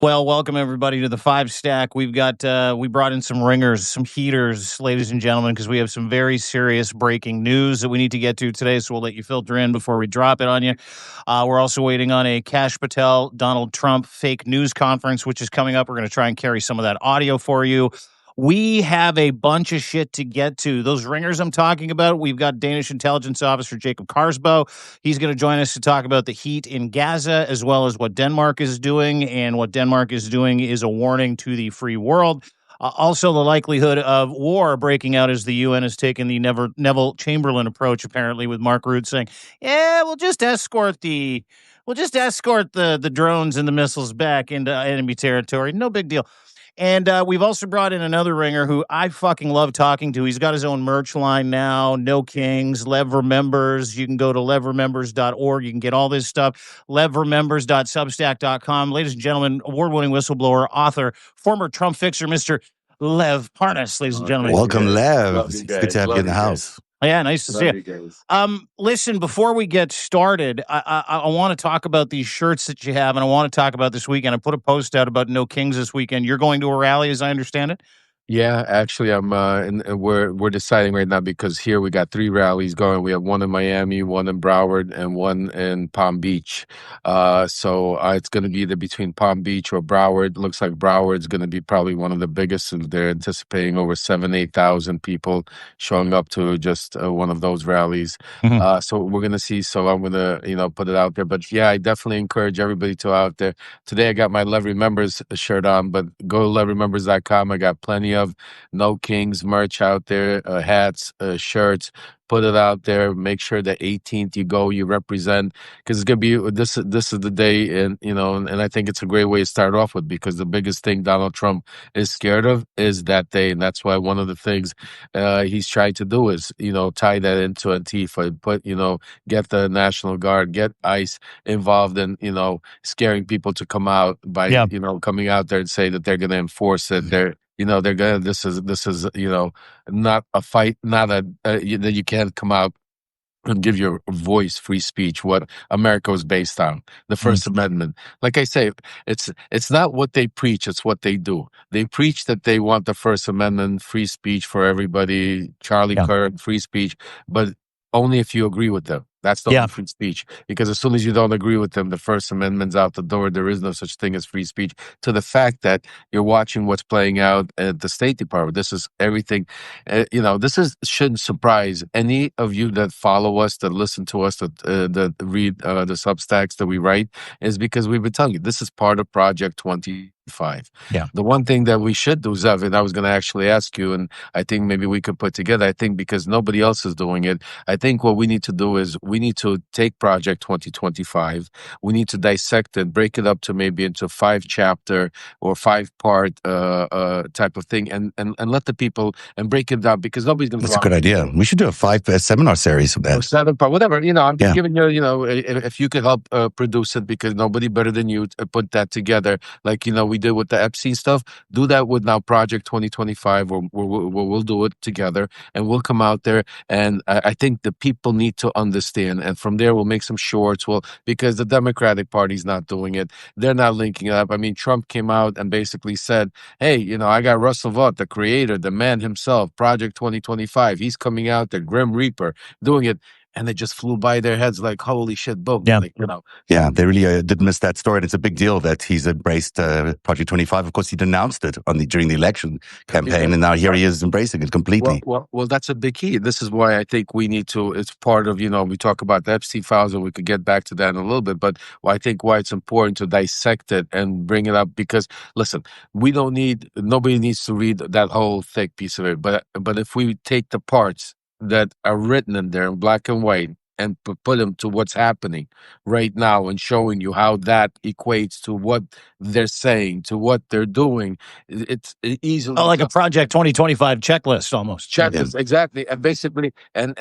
Well, welcome everybody to the Five Stack. We've got we brought in some ringers, some heaters, ladies and gentlemen, because we have some very serious breaking news that we need to get to today. So we'll let you filter in before we drop it on you. We're also waiting on a Kash Patel Donald Trump fake news conference, which is coming up. We're going to try and carry some of that audio for you. We have a bunch of shit to get to. Those ringers I'm talking about, we've got Danish intelligence officer Jacob Karsbo. He's going to join us to talk about the heat in Gaza, as well as what Denmark is doing. And what Denmark is doing is a warning to the free world. Also, the likelihood of war breaking out as the UN has taken the Neville Chamberlain approach, apparently, with Mark Rutte saying, "Yeah, we'll just escort the drones and the missiles back into enemy territory. No big deal." And we've also brought in another ringer who I fucking love talking to. He's got his own merch line now, No Kings, Lev Remembers. You can go to levremembers.org. You can get all this stuff. levremembers.substack.com. Ladies and gentlemen, award-winning whistleblower, author, former Trump fixer, Mr. Lev Parnas, ladies and gentlemen. Welcome, Lev. It's good to have you in the house. Yeah, nice to see you. Listen, before we get started, I want to talk about these shirts that you have, and I want to talk about this weekend. I put a post out about No Kings this weekend. You're going to a rally, as I understand it? Yeah, actually, we're deciding right now because here we got 3 rallies going. We have one in Miami, one in Broward, and one in Palm Beach. So it's going to be either between Palm Beach or Broward. Looks like Broward's going to be probably one of the biggest. And they're anticipating over 8,000 people showing up to just one of those rallies. Mhm. So we're going to see. So I'm going to put it out there. But yeah, I definitely encourage everybody to out there. Today I got my Lev Remembers shirt on, but go to levremembers.com. I got plenty of No Kings merch out there, hats, shirts. Put it out there. Make sure the 18th you go, you represent, because it's gonna be this is the day, and and I think it's a great way to start off with, because the biggest thing Donald Trump is scared of is that day, and that's why one of the things he's trying to do is tie that into Antifa, get the National Guard, get ICE involved in scaring people to come out by coming out there and say that they're going to enforce it. They're gonna. This is not a fight, not that you can't come out and give your voice free speech. What America was based on, the First Amendment. Like I say, it's not what they preach; it's what they do. They preach that they want the First Amendment, free speech for everybody, Charlie Kirk, free speech, but only if you agree with them. That's the only free speech. Because as soon as you don't agree with them, the First Amendment's out the door. There is no such thing as free speech. To the fact that you're watching what's playing out at the State Department, this is everything. Shouldn't surprise any of you that follow us, that listen to us, that read the Substacks that we write, is because we've been telling you this is part of Project 25. Yeah. The one thing that we should do, Zev, and I was going to actually ask you, and I think maybe we could put together, I think because nobody else is doing it, I think what we need to do is we need to take Project 2025. We need to dissect it, break it up to maybe into 5-chapter or 5-part type of thing, and let the people and break it down, because nobody's going to. That's a good idea. We should do a 5 seminar series of that. 7-part, whatever. I'm just giving you. If you could help produce it, because nobody better than you put that together. Like we did with the Epstein stuff. Do that with now Project 2025, where we'll do it together, and we'll come out there. And I think the people need to understand. And from there, we'll make some shorts. Because the Democratic Party's not doing it. They're not linking up. I mean, Trump came out and basically said, hey, I got Russell Vought, the creator, the man himself, Project 2025. He's coming out, the Grim Reaper, doing it. And they just flew by their heads like, holy shit, boom. Yeah. Yeah, they really did miss that story. And it's a big deal that he's embraced Project 25. Of course, he denounced it during the election campaign, and now here he is embracing it completely. Well, that's a big key. This is why I think we need to, it's part of, we talk about the Epstein files, and we could get back to that in a little bit, but I think why it's important to dissect it and bring it up, because, listen, nobody needs to read that whole thick piece of it, but if we take the parts that are written in there in black and white and put them to what's happening right now, and showing you how that equates to what they're saying, to what they're doing, it's easily like a Project 2025 checklist almost. Checklist, exactly. And basically, and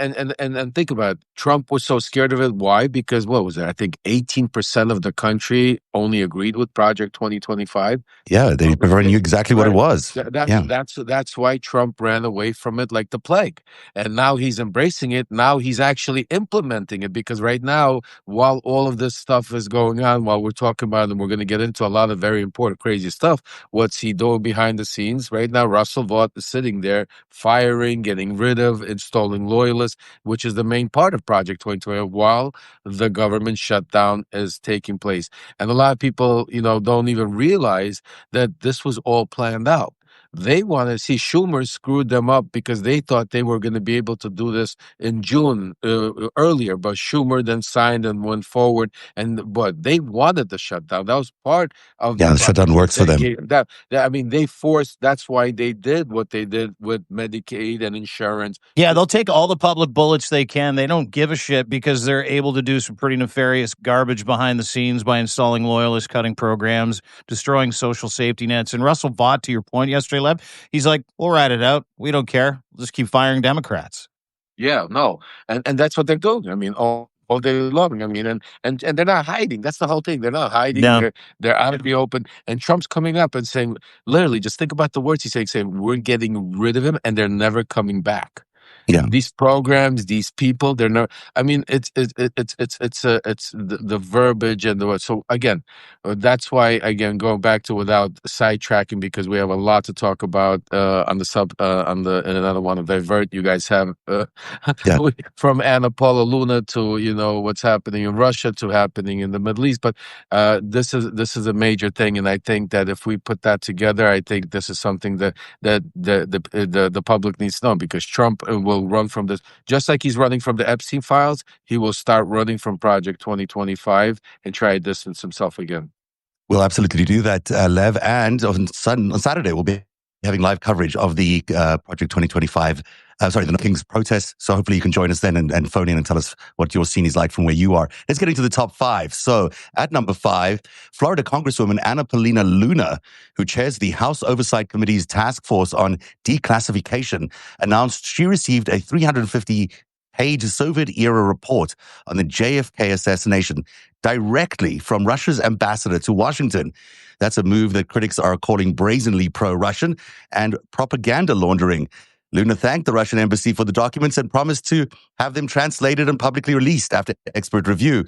think about it. Trump was so scared of it. Why? Because what was it? I think 18% of the country only agreed with Project 2025. Yeah, they never knew exactly what it was. That's why Trump ran away from it like the plague. And now he's embracing it. Now he's actually implementing implementing it, because right now, while all of this stuff is going on, while we're talking about, and we're going to get into a lot of very important, crazy stuff, what's he doing behind the scenes? Right now, Russell Vought is sitting there firing, getting rid of, installing loyalists, which is the main part of Project 2020, while the government shutdown is taking place. And a lot of people, don't even realize that this was all planned out. They want to see Schumer screwed them up because they thought they were going to be able to do this in June earlier, but Schumer then signed and went forward. But they wanted the shutdown. That was part of Yeah, the the shutdown works for them. they forced. That's why they did what they did with Medicaid and insurance. Yeah, they'll take all the public bullets they can. They don't give a shit because they're able to do some pretty nefarious garbage behind the scenes by installing loyalist cutting programs, destroying social safety nets. And Russell Vought, to your point yesterday, Lev, he's like, we'll ride it out. We don't care. We'll just keep firing Democrats. Yeah, no, and that's what they're doing. I mean, all day long. I mean, and they're not hiding. That's the whole thing. They're not hiding. No. They're out in the open. And Trump's coming up and saying, literally, just think about the words he's saying, we're getting rid of him, and they're never coming back. Yeah. These programs, these people, they're not. I mean, it's the verbiage and the. So again, that's why, again, going back to, without sidetracking, because we have a lot to talk about on the in another one of Divert. You guys have Yeah. from Anna Paula Luna to what's happening in Russia to happening in the Middle East. But this is a major thing, and I think that if we put that together, I think this is something that the public needs to know, because Trump will run from this, just like he's running from the Epstein files. He will start running from Project 2025 and try to distance himself again. We'll absolutely do that, Lev. And on Saturday, we'll be having live coverage of the Project 2025, the King's protest. So hopefully you can join us then and phone in and tell us what your scene is like from where you are. Let's get into the top 5. So at number 5, Florida Congresswoman Paulina Luna, who chairs the House Oversight Committee's task force on declassification, announced she received a 350-page Soviet-era report on the JFK assassination directly from Russia's ambassador to Washington. That's a move that critics are calling brazenly pro-Russian and propaganda laundering. Luna thanked the Russian embassy for the documents and promised to have them translated and publicly released after expert review.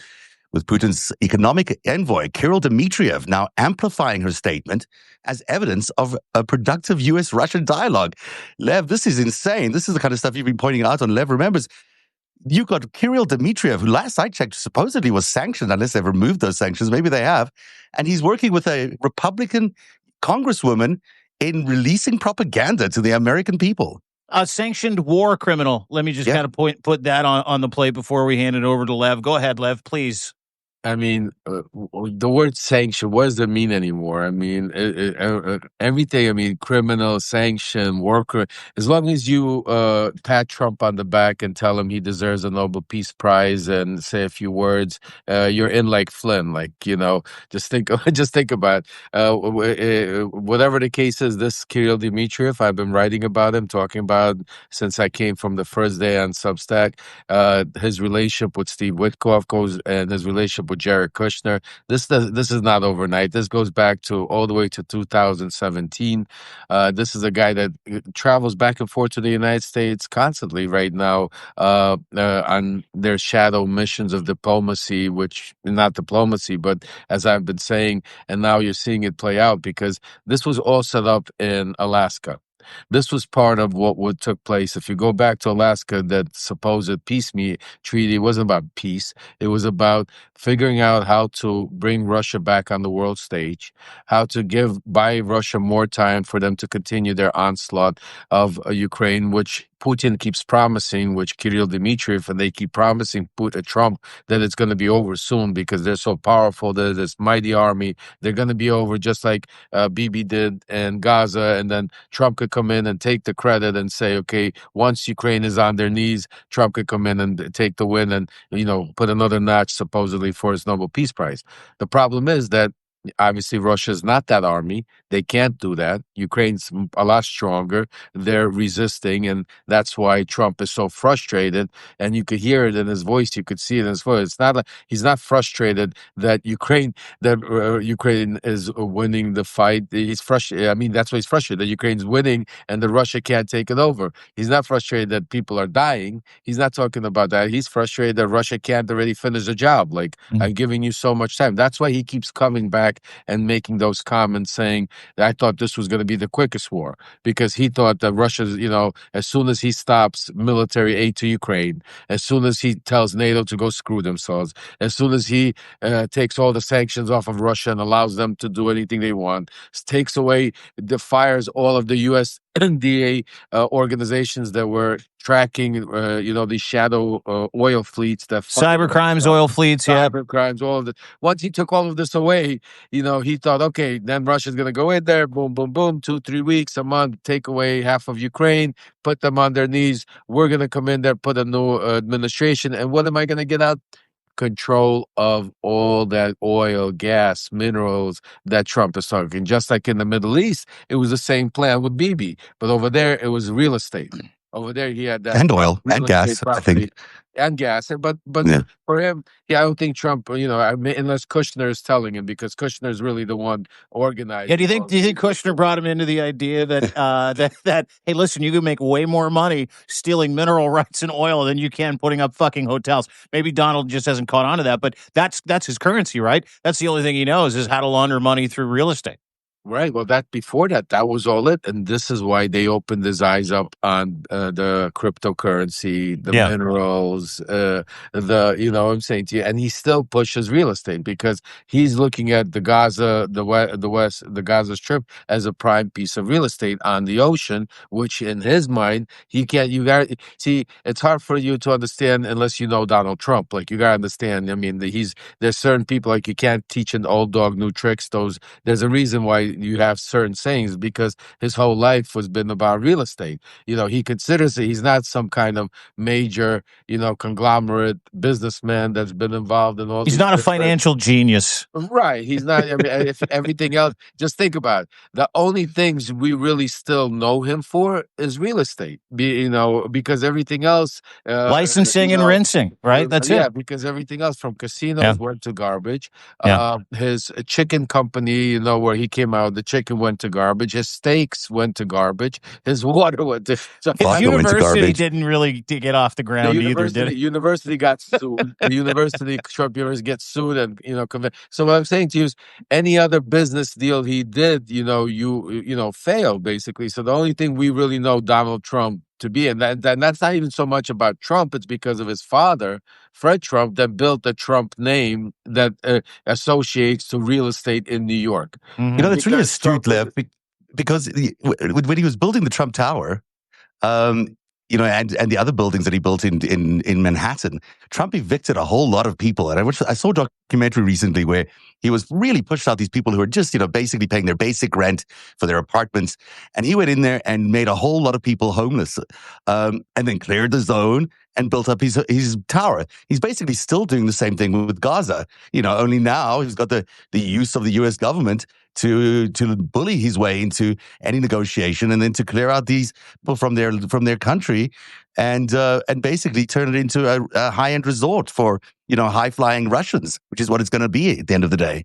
With Putin's economic envoy, Kirill Dmitriev, now amplifying her statement as evidence of a productive U.S.-Russian dialogue. Lev, this is insane. This is the kind of stuff you've been pointing out on Lev Remembers. You got Kirill Dmitriev, who last I checked supposedly was sanctioned, unless they've removed those sanctions. Maybe they have. And he's working with a Republican congresswoman in releasing propaganda to the American people. A sanctioned war criminal. Let me just kind of put that on the plate before we hand it over to Lev. Go ahead, Lev, please. I mean, the word sanction, what does it mean anymore? I mean, everything, I mean, criminal, sanction, worker, as long as you pat Trump on the back and tell him he deserves a Nobel Peace Prize and say a few words, you're in like Flynn, just think about it. Whatever the case is, this Kirill Dmitriev, I've been writing about him, talking about since I came from the first day on Substack. His relationship with Steve Witkoff and his relationship with Jared Kushner. This is not overnight. This goes back to all the way to 2017. This is a guy that travels back and forth to the United States constantly right now on their shadow missions of diplomacy, which not diplomacy, but as I've been saying, and now you're seeing it play out, because this was all set up in Alaska. This was part of what took place. If you go back to Alaska, that supposed peace treaty wasn't about peace. It was about figuring out how to bring Russia back on the world stage, how to buy Russia more time for them to continue their onslaught of Ukraine, which Putin keeps promising, which Kirill Dmitriev, and they keep promising Trump that it's going to be over soon because they're so powerful, they're this mighty army. They're going to be over just like Bibi did in Gaza, and then Trump could come in and take the credit and say, okay, once Ukraine is on their knees, Trump could come in and take the win and, put another notch supposedly for his Nobel Peace Prize. The problem is that Obviously, Russia's not that army. They can't do that. Ukraine's a lot stronger. They're resisting, and that's why Trump is so frustrated. And you could hear it in his voice. You could see it in his voice. It's not like he's not frustrated that Ukraine is winning the fight. He's frustrated. I mean, that's why he's frustrated that Ukraine's winning and that Russia can't take it over. He's not frustrated that people are dying. He's not talking about that. He's frustrated that Russia can't already finish the job. Like, I'm giving you so much time. That's why he keeps coming back and making those comments saying, I thought this was going to be the quickest war, because he thought that Russia's, as soon as he stops military aid to Ukraine, as soon as he tells NATO to go screw themselves, as soon as he takes all the sanctions off of Russia and allows them to do anything they want, takes away, fires all of the U.S. NDA organizations that were tracking, these shadow oil fleets that Cyber crimes, oil fleets, cyber crimes, all of it. Once he took all of this away, he thought, okay, then Russia's going to go in there, boom, boom, boom, 2-3 weeks, a month, take away half of Ukraine, put them on their knees. We're going to come in there, put a new administration, and what am I going to get out? Control of all that oil, gas, minerals that Trump is talking. Just like in the Middle East, it was the same plan with Bibi, but over there it was real estate. Over there he had that and oil and gas, I think, and gas. But yeah. for him, I don't think Trump. Unless Kushner is telling him, because Kushner is really the one organizing. Yeah, do you think Kushner brought him into the idea that that hey, listen, you can make way more money stealing mineral rights and oil than you can putting up fucking hotels? Maybe Donald just hasn't caught on to that, but that's his currency, right? That's the only thing he knows is how to launder money through real estate. Right. Well, before that was all it, and this is why they opened his eyes up on the cryptocurrency, the minerals, I'm saying to you, and he still pushes real estate because he's looking at the Gaza, the Gaza Strip as a prime piece of real estate on the ocean, which in his mind he can't. You got see, it's hard for you to understand unless you know Donald Trump. Like, you got to understand. I mean, there's certain people, like, you can't teach an old dog new tricks. There's a reason why you have certain sayings, because his whole life was been about real estate. He considers it, he's not some kind of major, conglomerate businessman that's been involved in all. He's not a financial genius. Right. He's not. I mean, if everything else, just think about it. The only things we really still know him for is real estate. Because everything else, licensing and rinsing, right? That's it. Yeah, because everything else from casinos went to garbage. His chicken company, where he came out, the chicken went to garbage. His steaks went to garbage. His water went to. So his university didn't really get off the ground either, did it? University got sued. The university, Trump University, gets sued, and So what I'm saying to you is, any other business deal he did, failed basically. So the only thing we really know Donald Trump to be, and that's not even so much about Trump. It's because of his father, Fred Trump, that built the Trump name that associates to real estate in New York. Mm-hmm. That's really astute, Lev, because when he was building the Trump Tower, and the other buildings that he built in Manhattan, Trump evicted a whole lot of people. And I saw a documentary recently where he was really pushed out these people who were just, basically paying their basic rent for their apartments. And he went in there and made a whole lot of people homeless, and then cleared the zone and built up his tower. He's basically still doing the same thing with Gaza. Only now he's got the use of the U.S. government to bully his way into any negotiation, and then to clear out these people from their country, and basically turn it into a high-end resort for high-flying Russians, which is what it's going to be at the end of the day.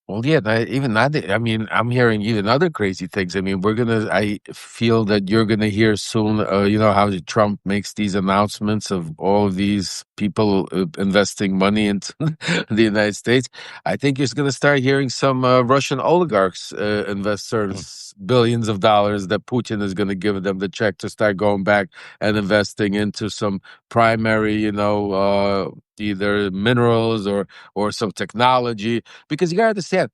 Well, yeah, I mean, I'm hearing even other crazy things. I mean, I feel that you're going to hear soon, how Trump makes these announcements of all of these people investing money into the United States. I think you're going to start hearing some Russian oligarchs investors billions of dollars that Putin is going to give them the check to start going back and investing into some primary, either minerals or some technology. Because you got to understand,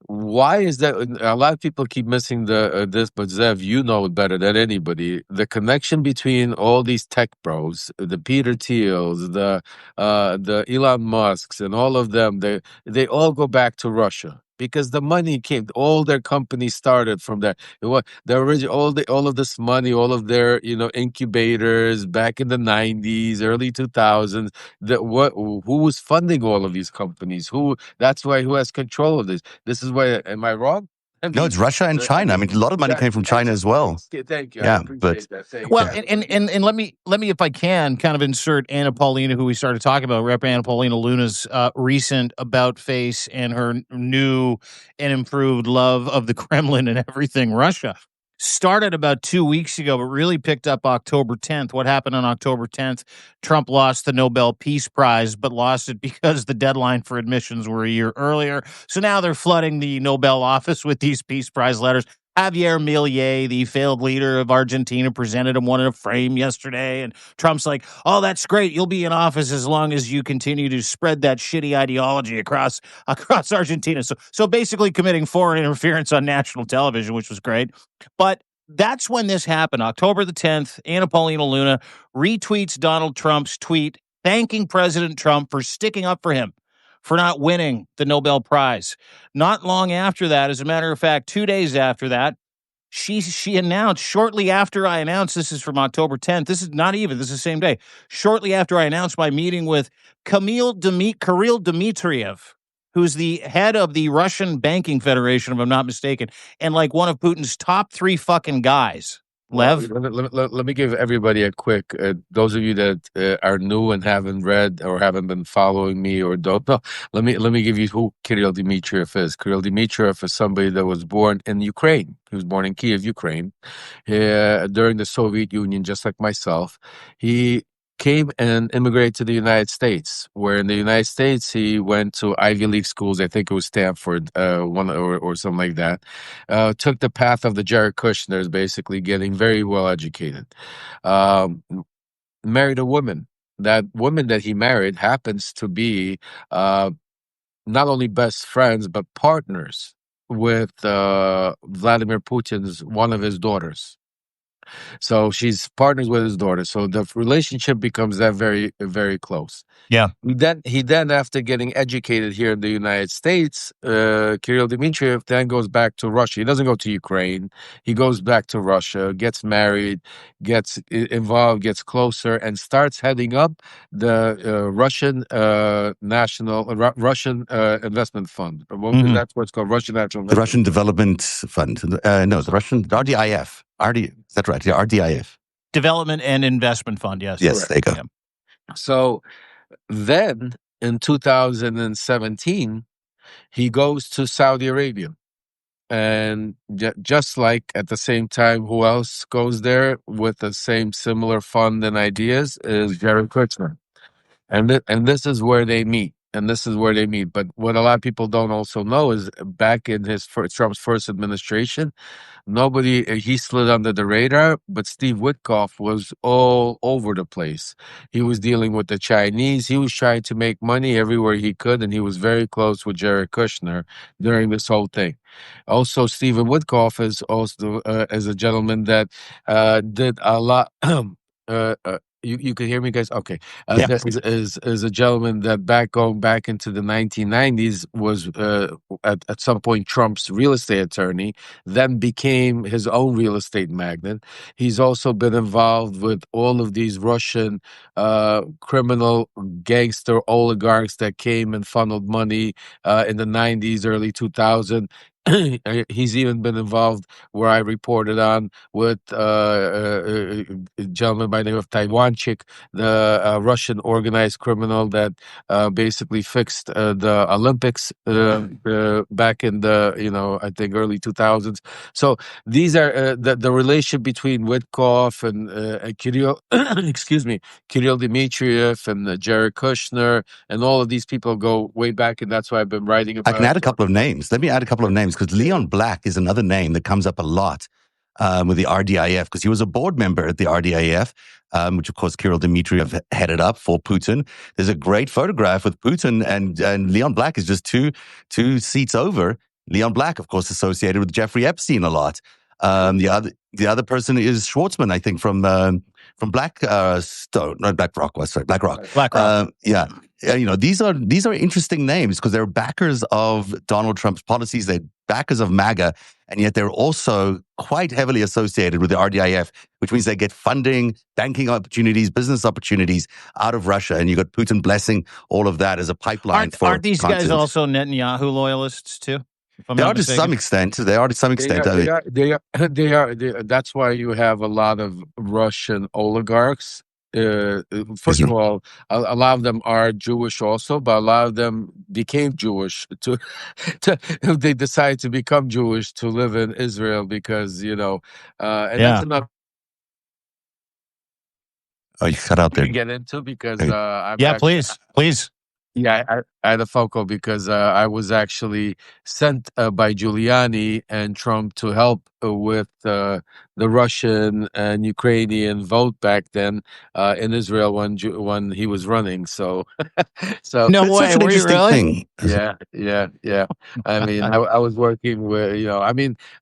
why is that? A lot of people keep missing this, but Zev, you know it better than anybody. The connection between all these tech bros, the Peter Thiels, the Elon Musks, and all of them, they all go back to Russia. because the money came. All their companies started from there. It was the original, all of this money, all of their incubators back in the 90s, early 2000s. Who was funding all of these companies? That's why who has control of this? This is why. Am I wrong? No, it's Russia and China. I mean, a lot of money came from China as well. Thank you. I Yeah, appreciate that. Thank Well, you. and let me, if I can, kind of insert Anna Paulina, who we started talking about, Rep. Anna Paulina Luna's recent about face and her new and improved love of the Kremlin and everything Russia. Started about 2 weeks ago, but really picked up October 10th. What happened on October 10th? Trump lost the Nobel Peace Prize, but lost it because the deadline for admissions were a year earlier. So now they're flooding the Nobel office with these Peace Prize letters. Javier Milei, the failed leader of Argentina, presented him one in a frame yesterday. And Trump's like, oh, that's great. You'll be in office as long as you continue to spread that shitty ideology across Argentina. So basically committing foreign interference on national television, which was great. But that's when this happened. October the 10th, Anna Paulina Luna retweets Donald Trump's tweet thanking President Trump for sticking up for him, for not winning the Nobel Prize. Not long after that, as a matter of fact, 2 days after that, she announced, shortly after I announced, this is from October 10th, this is the same day, shortly after I announced my meeting with Kirill Dmitriev, who's the head of the Russian Banking Federation, if I'm not mistaken, and like one of Putin's top 3 fucking guys. Lev? Let me give everybody a quick, those of you that are new and haven't read or haven't been following me or don't know, let me give you who Kirill Dmitriev is. Kirill Dmitriev is somebody that was born in Ukraine. He was born in Kiev, Ukraine, during the Soviet Union, just like myself. He came and immigrated to the United States, where in the United States he went to Ivy League schools. I think it was Stanford, one or something like that. Took the path of the Jared Kushner's, basically getting very well educated. Married a woman. That woman that he married happens to be not only best friends but partners with Vladimir Putin's one of his daughters. So she's partners with his daughter. So the relationship becomes that very, very close. Yeah. He then, after getting educated here in the United States, Kirill Dmitriev then goes back to Russia. He doesn't go to Ukraine. He goes back to Russia, gets married, gets involved, gets closer, and starts heading up the Russian Russian Investment Fund. That's what's called, Russian National The Russian Development Fund. No, the Russian RDIF. Is that right? Yeah, RDIF. Development and Investment Fund, yes. Yes, there you go. Yeah. So then in 2017, he goes to Saudi Arabia. And just like at the same time, who else goes there with the same similar fund and ideas is Jared Kushner. And this is where they meet. But what a lot of people don't also know is back in Trump's first administration, he slid under the radar, but Steve Witkoff was all over the place. He was dealing with the Chinese. He was trying to make money everywhere he could, and he was very close with Jared Kushner during this whole thing. Also, Stephen Witkoff is also as a gentleman that did a lot. You can hear me, guys? Okay. Is a gentleman that going back into the 1990s was at some point Trump's real estate attorney, then became his own real estate magnate. He's also been involved with all of these Russian criminal gangster oligarchs that came and funneled money in the 90s, early 2000s. He's even been involved, where I reported on, with a gentleman by the name of Taiwanchik, the Russian organized criminal that basically fixed the Olympics back in the I think early 2000s. So these are the relationship between Witkoff and Kirill, Kirill Dmitriev and Jared Kushner, and all of these people go way back, and that's why I've been writing about. I can add a couple of names. Let me add a couple of names, because Leon Black is another name that comes up a lot with the RDIF, because he was a board member at the RDIF, which of course Kirill Dmitriev headed up for Putin. There's a great photograph with Putin, and Leon Black is just two seats over. Leon Black, of course, associated with Jeffrey Epstein a lot. The other person is Schwartzman, I think, from BlackRock. BlackRock. Yeah. these are interesting names because they're backers of Donald Trump's policies. They're backers of MAGA, and yet they're also quite heavily associated with the RDIF, which means they get funding, banking opportunities, business opportunities out of Russia. And you got Putin blessing all of that as a pipeline for aren't these guys continent. also Netanyahu loyalists too? If I'm They not are to mistaken? some extent. They are to some extent. That's why you have a lot of Russian oligarchs. First of all, a lot of them are Jewish also, but a lot of them became Jewish they decided to become Jewish to live in Israel because that's enough. Oh, you cut out there. To get into because I've please. Yeah, I had a focal because I was actually sent by Giuliani and Trump to help with the Russian and Ukrainian vote back then in Israel when he was running. So, No it's way. such an Were you interesting really? thing. Yeah. I mean, I was working with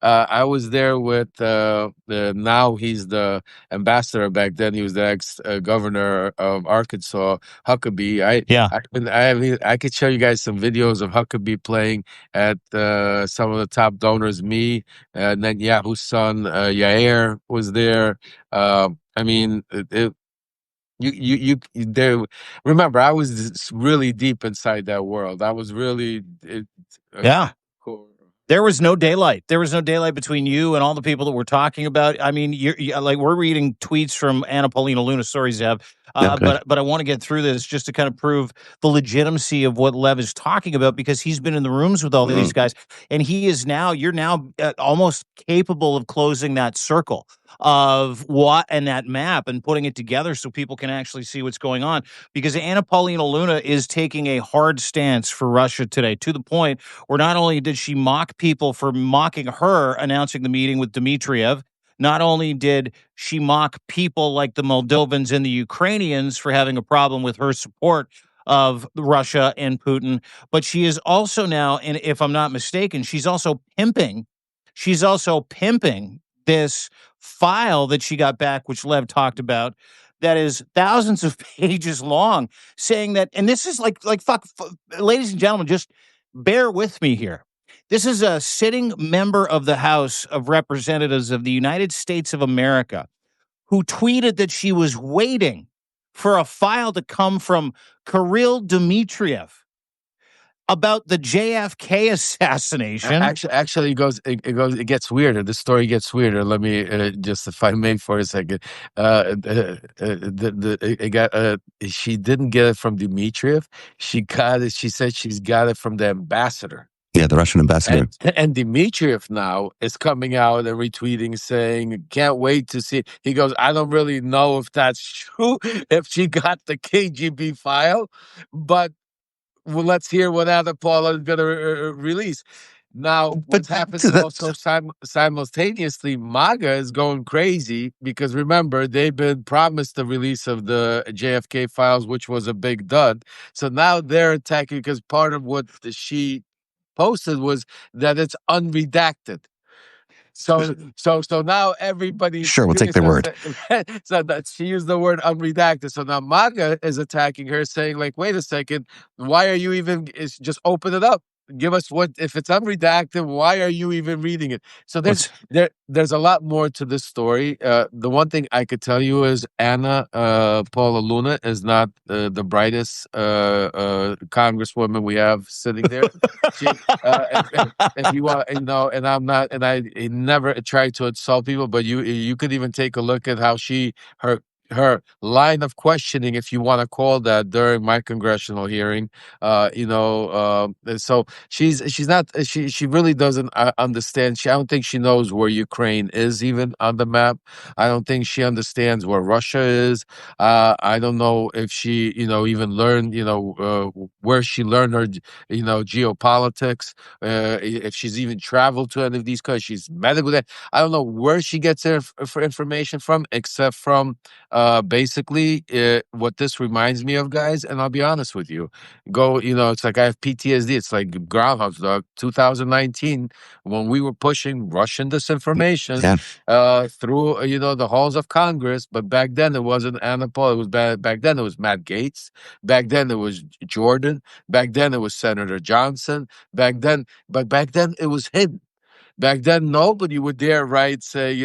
I was there with now he's the ambassador. Back then he was the ex governor of Arkansas, Huckabee. I could show you guys some videos of Huckabee playing at some of the top donors. Me, Netanyahu's son, Yair was there. I mean, you there. Remember, I was really deep inside that world. I was really cool. There was no daylight. There was no daylight between you and all the people that we're talking about. I mean, like we're reading tweets from Anna Paulina Luna. Sorry, Zev, but I want to get through this just to kind of prove the legitimacy of what Lev is talking about because he's been in the rooms with all these guys, and you're now almost capable of closing that circle of what and that map and putting it together so people can actually see what's going on. Because Anna Paulina Luna is taking a hard stance for Russia today, to the point where not only did she mock people for mocking her announcing the meeting with Dmitriev, not only did she mock people like the Moldovans and the Ukrainians for having a problem with her support of Russia and Putin, but she is also now, and if I'm not mistaken, she's also pimping this file that she got back, which Lev talked about, that is thousands of pages long, saying that, and this is like ladies and gentlemen, just bear with me here. This is a sitting member of the House of Representatives of the United States of America who tweeted that she was waiting for a file to come from Kirill Dmitriev about the JFK assassination. Actually, it gets weirder. The story gets weirder. Let me just, if I may, for a second. She didn't get it from Dmitriev. She got it. She said she's got it from the ambassador. Yeah, the Russian ambassador. And Dmitriev now is coming out and retweeting saying, can't wait to see. He goes, I don't really know if that's true, if she got the KGB file, but well, let's hear what Anna Paula is going to release. Now, what happens also simultaneously, MAGA is going crazy because remember, they've been promised the release of the JFK files, which was a big dud. So now they're attacking because part of what she posted was that it's unredacted. So now everybody. Sure, we'll take their word. So that she used the word unredacted. So now MAGA is attacking her, saying like, "Wait a second, why are you even? Just open it up. Give us what if it's unredacted? Why are you even reading it?" So there's a lot more to this story. The one thing I could tell you is Anna Paula Luna is not the brightest congresswoman we have sitting there. She, if you want, and I'm not, and I never try to insult people, but you could even take a look at how her line of questioning, if you want to call that, during my congressional hearing, so she's not, she really doesn't understand. I don't think she knows where Ukraine is even on the map. I don't think she understands where Russia is. I don't know if she, even learned, where she learned her, geopolitics. If she's even traveled to any of these countries, she's met with it. I don't know where she gets her information from, except from basically, what this reminds me of, guys, and I'll be honest with you, it's like I have PTSD. It's like Groundhog's Dog 2019 when we were pushing Russian disinformation through, the halls of Congress. But back then it wasn't Anna Paul. It was back then it was Matt Gaetz. Back then it was Jordan. Back then it was Senator Johnson. Back then it was hidden. Back then, nobody would dare write, say,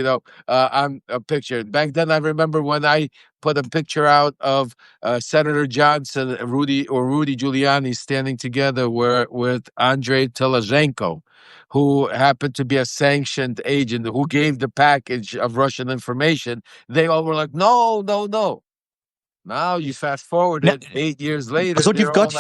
I'm a picture. Back then, I remember when I put a picture out of Senator Johnson, Rudy Giuliani standing together with Andrei Telezhenko, who happened to be a sanctioned agent who gave the package of Russian information. They all were like, no, no, no. Now you fast forward it 8 years later. So you've got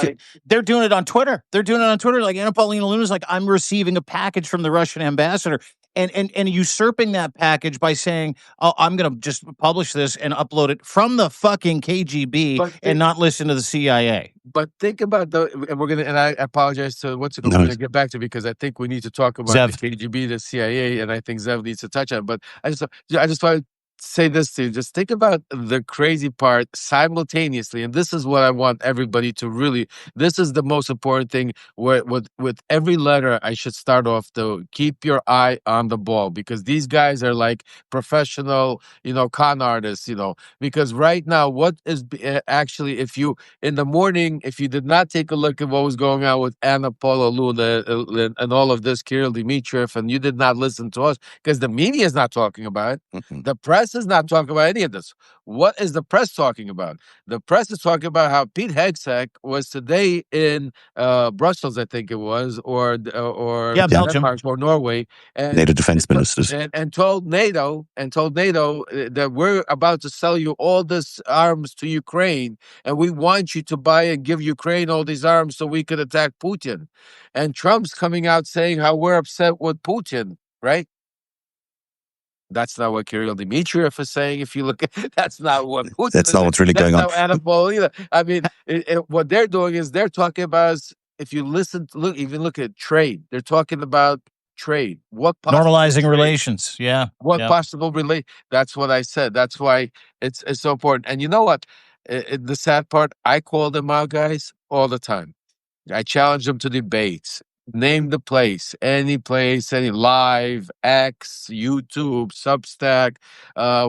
they're doing it on Twitter. They're doing it on Twitter. Like Anna Paulina Luna's like, I'm receiving a package from the Russian ambassador and usurping that package by saying, oh, I'm going to just publish this and upload it from the fucking KGB and not listen to the CIA. But think about and I apologize to we're going to get back to, because I think we need to talk about the KGB, the CIA, and I think Zev needs to touch on it. But I just want to say this to you. Just think about the crazy part simultaneously, and this is what I want everybody to really. This is the most important thing. With every letter, I should start off to keep your eye on the ball, because these guys are like professional, con artists. Because right now, what is actually, if you in the morning, if you did not take a look at what was going on with Anna Paula Luna and all of this, Kirill Dmitriev, and you did not listen to us because the media is not talking about it. The press is not talking about any of this. What is the press talking about? The press is talking about how Pete Hegseth was today in Brussels, I think it was, or Belgium or Norway, and NATO defense ministers, and told NATO that we're about to sell you all this arms to Ukraine, and we want you to buy and give Ukraine all these arms so we could attack Putin. And Trump's coming out saying how we're upset with Putin, right? That's not what Kirill Dmitriev is saying. If you look at, that's not what Putin that's not what's really going on. Anna Paulina. I mean, what they're doing is they're talking about, if you look at trade, they're talking about trade. What normalizing relations? Yeah. What possible relate? That's what I said. That's why it's so important. And you know what? The sad part, I call them out, guys, all the time. I challenge them to debates. Name the place, any live, X, YouTube, Substack.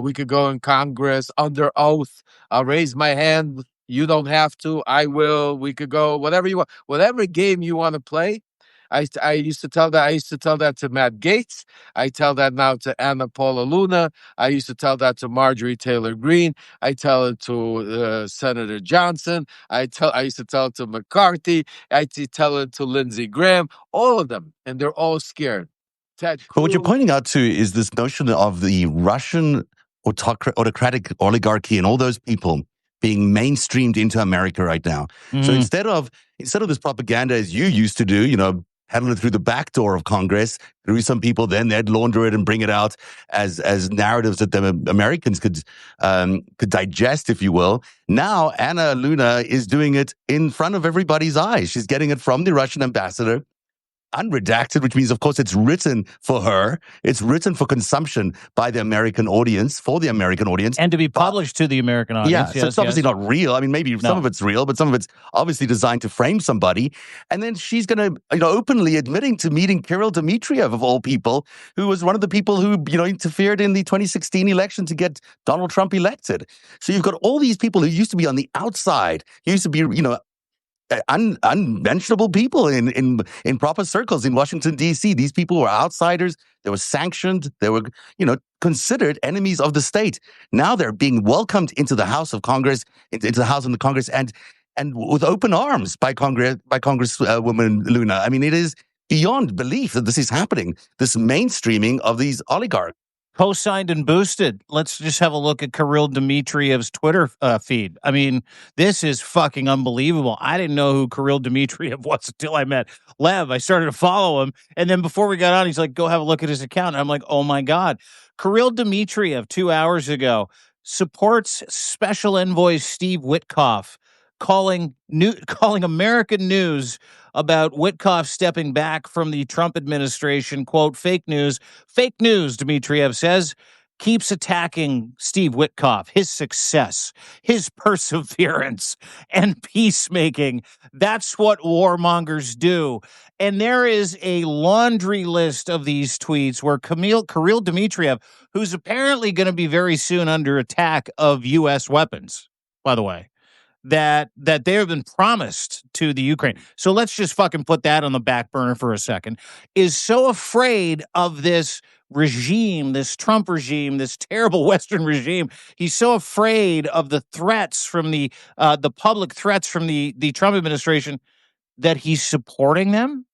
We could go in Congress under oath. I'll raise my hand. You don't have to. I will. We could go whatever you want, whatever game you want to play. I used to tell that. I used to tell that to Matt Gaetz. I tell that now to Anna Paula Luna. I used to tell that to Marjorie Taylor Greene. I tell it to Senator Johnson. I used to tell it to McCarthy. I tell it to Lindsey Graham. All of them, and they're all scared. But what you're pointing out to is this notion of the Russian autocratic oligarchy and all those people being mainstreamed into America right now. So instead of this propaganda as you used to do, handle it through the back door of Congress, through some people, then they'd launder it and bring it out as narratives that the Americans could digest, if you will. Now, Anna Luna is doing it in front of everybody's eyes. She's getting it from the Russian ambassador, unredacted, which means, of course, it's written for her. It's written for consumption by the American audience, for the American audience. And to be published to the American audience. Yeah, so it's obviously not real. I mean, maybe some of it's real, but some of it's obviously designed to frame somebody. And then she's going to, openly admitting to meeting Kirill Dmitriev, of all people, who was one of the people who, interfered in the 2016 election to get Donald Trump elected. So you've got all these people who used to be on the outside, who used to be, unmentionable people in proper circles in Washington, D.C. These people were outsiders. They were sanctioned. They were, considered enemies of the state. Now they're being welcomed into the House of Congress, into the House and the Congress, and with open arms by Congresswoman Luna. I mean, it is beyond belief that this is happening. This mainstreaming of these oligarchs. Co-signed and boosted. Let's just have a look at Kirill Dmitriev's Twitter feed. I mean, this is fucking unbelievable. I didn't know who Kirill Dmitriev was until I met Lev. I started to follow him. And then before we got on, he's like, go have a look at his account. And I'm like, oh my God. Kirill Dmitriev, 2 hours ago, supports Special Envoy Steve Witkoff, calling American news about Witkoff stepping back from the Trump administration, quote, fake news, Dmitriev says. keeps attacking Steve Witkoff, his success, his perseverance, and peacemaking. That's what warmongers do. And there is a laundry list of these tweets where Kirill Dmitriev, who's apparently going to be very soon under attack of U.S. weapons, by the way, that they have been promised to the Ukraine. So let's just fucking put that on the back burner for a second. Is so afraid of this regime, this Trump regime, this terrible Western regime. He's so afraid of the threats from the public threats from the Trump administration that he's supporting them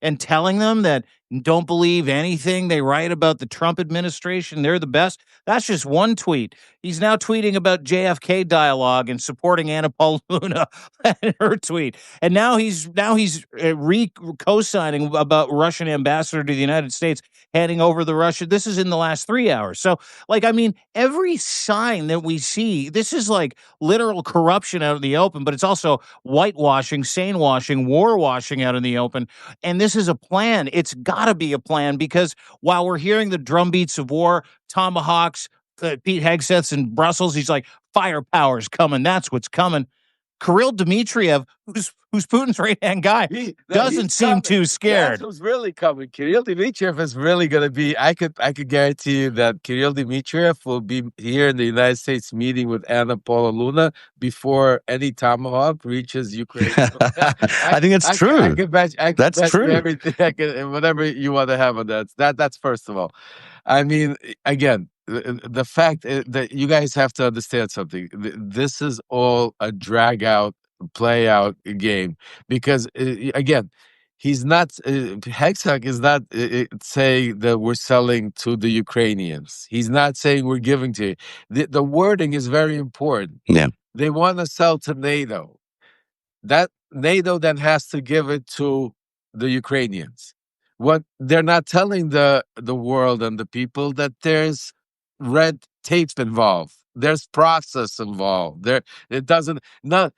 and telling them that don't believe anything they write about the Trump administration. They're the best. That's just one tweet. He's now tweeting about JFK dialogue and supporting Anna Paulina and her tweet. And now he's co-signing about Russian ambassador to the United States handing over the Russia. This is in the last 3 hours. So, like, I mean, every sign that we see, this is like literal corruption out in the open, but it's also whitewashing, sane washing, war washing out in the open. And this is a plan. It's got to be a plan, because while we're hearing the drumbeats of war, tomahawks, Pete Hegseth's in Brussels, he's like, firepower's coming. That's what's coming. Kirill Dmitriev, who's Putin's right-hand guy, doesn't seem too scared. That's what's really coming. Kirill Dmitriev is really going to be, I could guarantee you that Kirill Dmitriev will be here in the United States meeting with Anna Paulina before any tomahawk reaches Ukraine. I think it's true. I can bet That's true. Everything, whatever you want to have on that. That's first of all. I mean, again, the fact that you guys have to understand something. This is all a drag out, play out game, because again, he's not Hegseth is not saying that we're selling to the Ukrainians. He's not saying we're giving to you. The wording is very important. Yeah, they want to sell to NATO. That NATO then has to give it to the Ukrainians. What they're not telling the world and the people, that there's red tape involved. There's process involved. None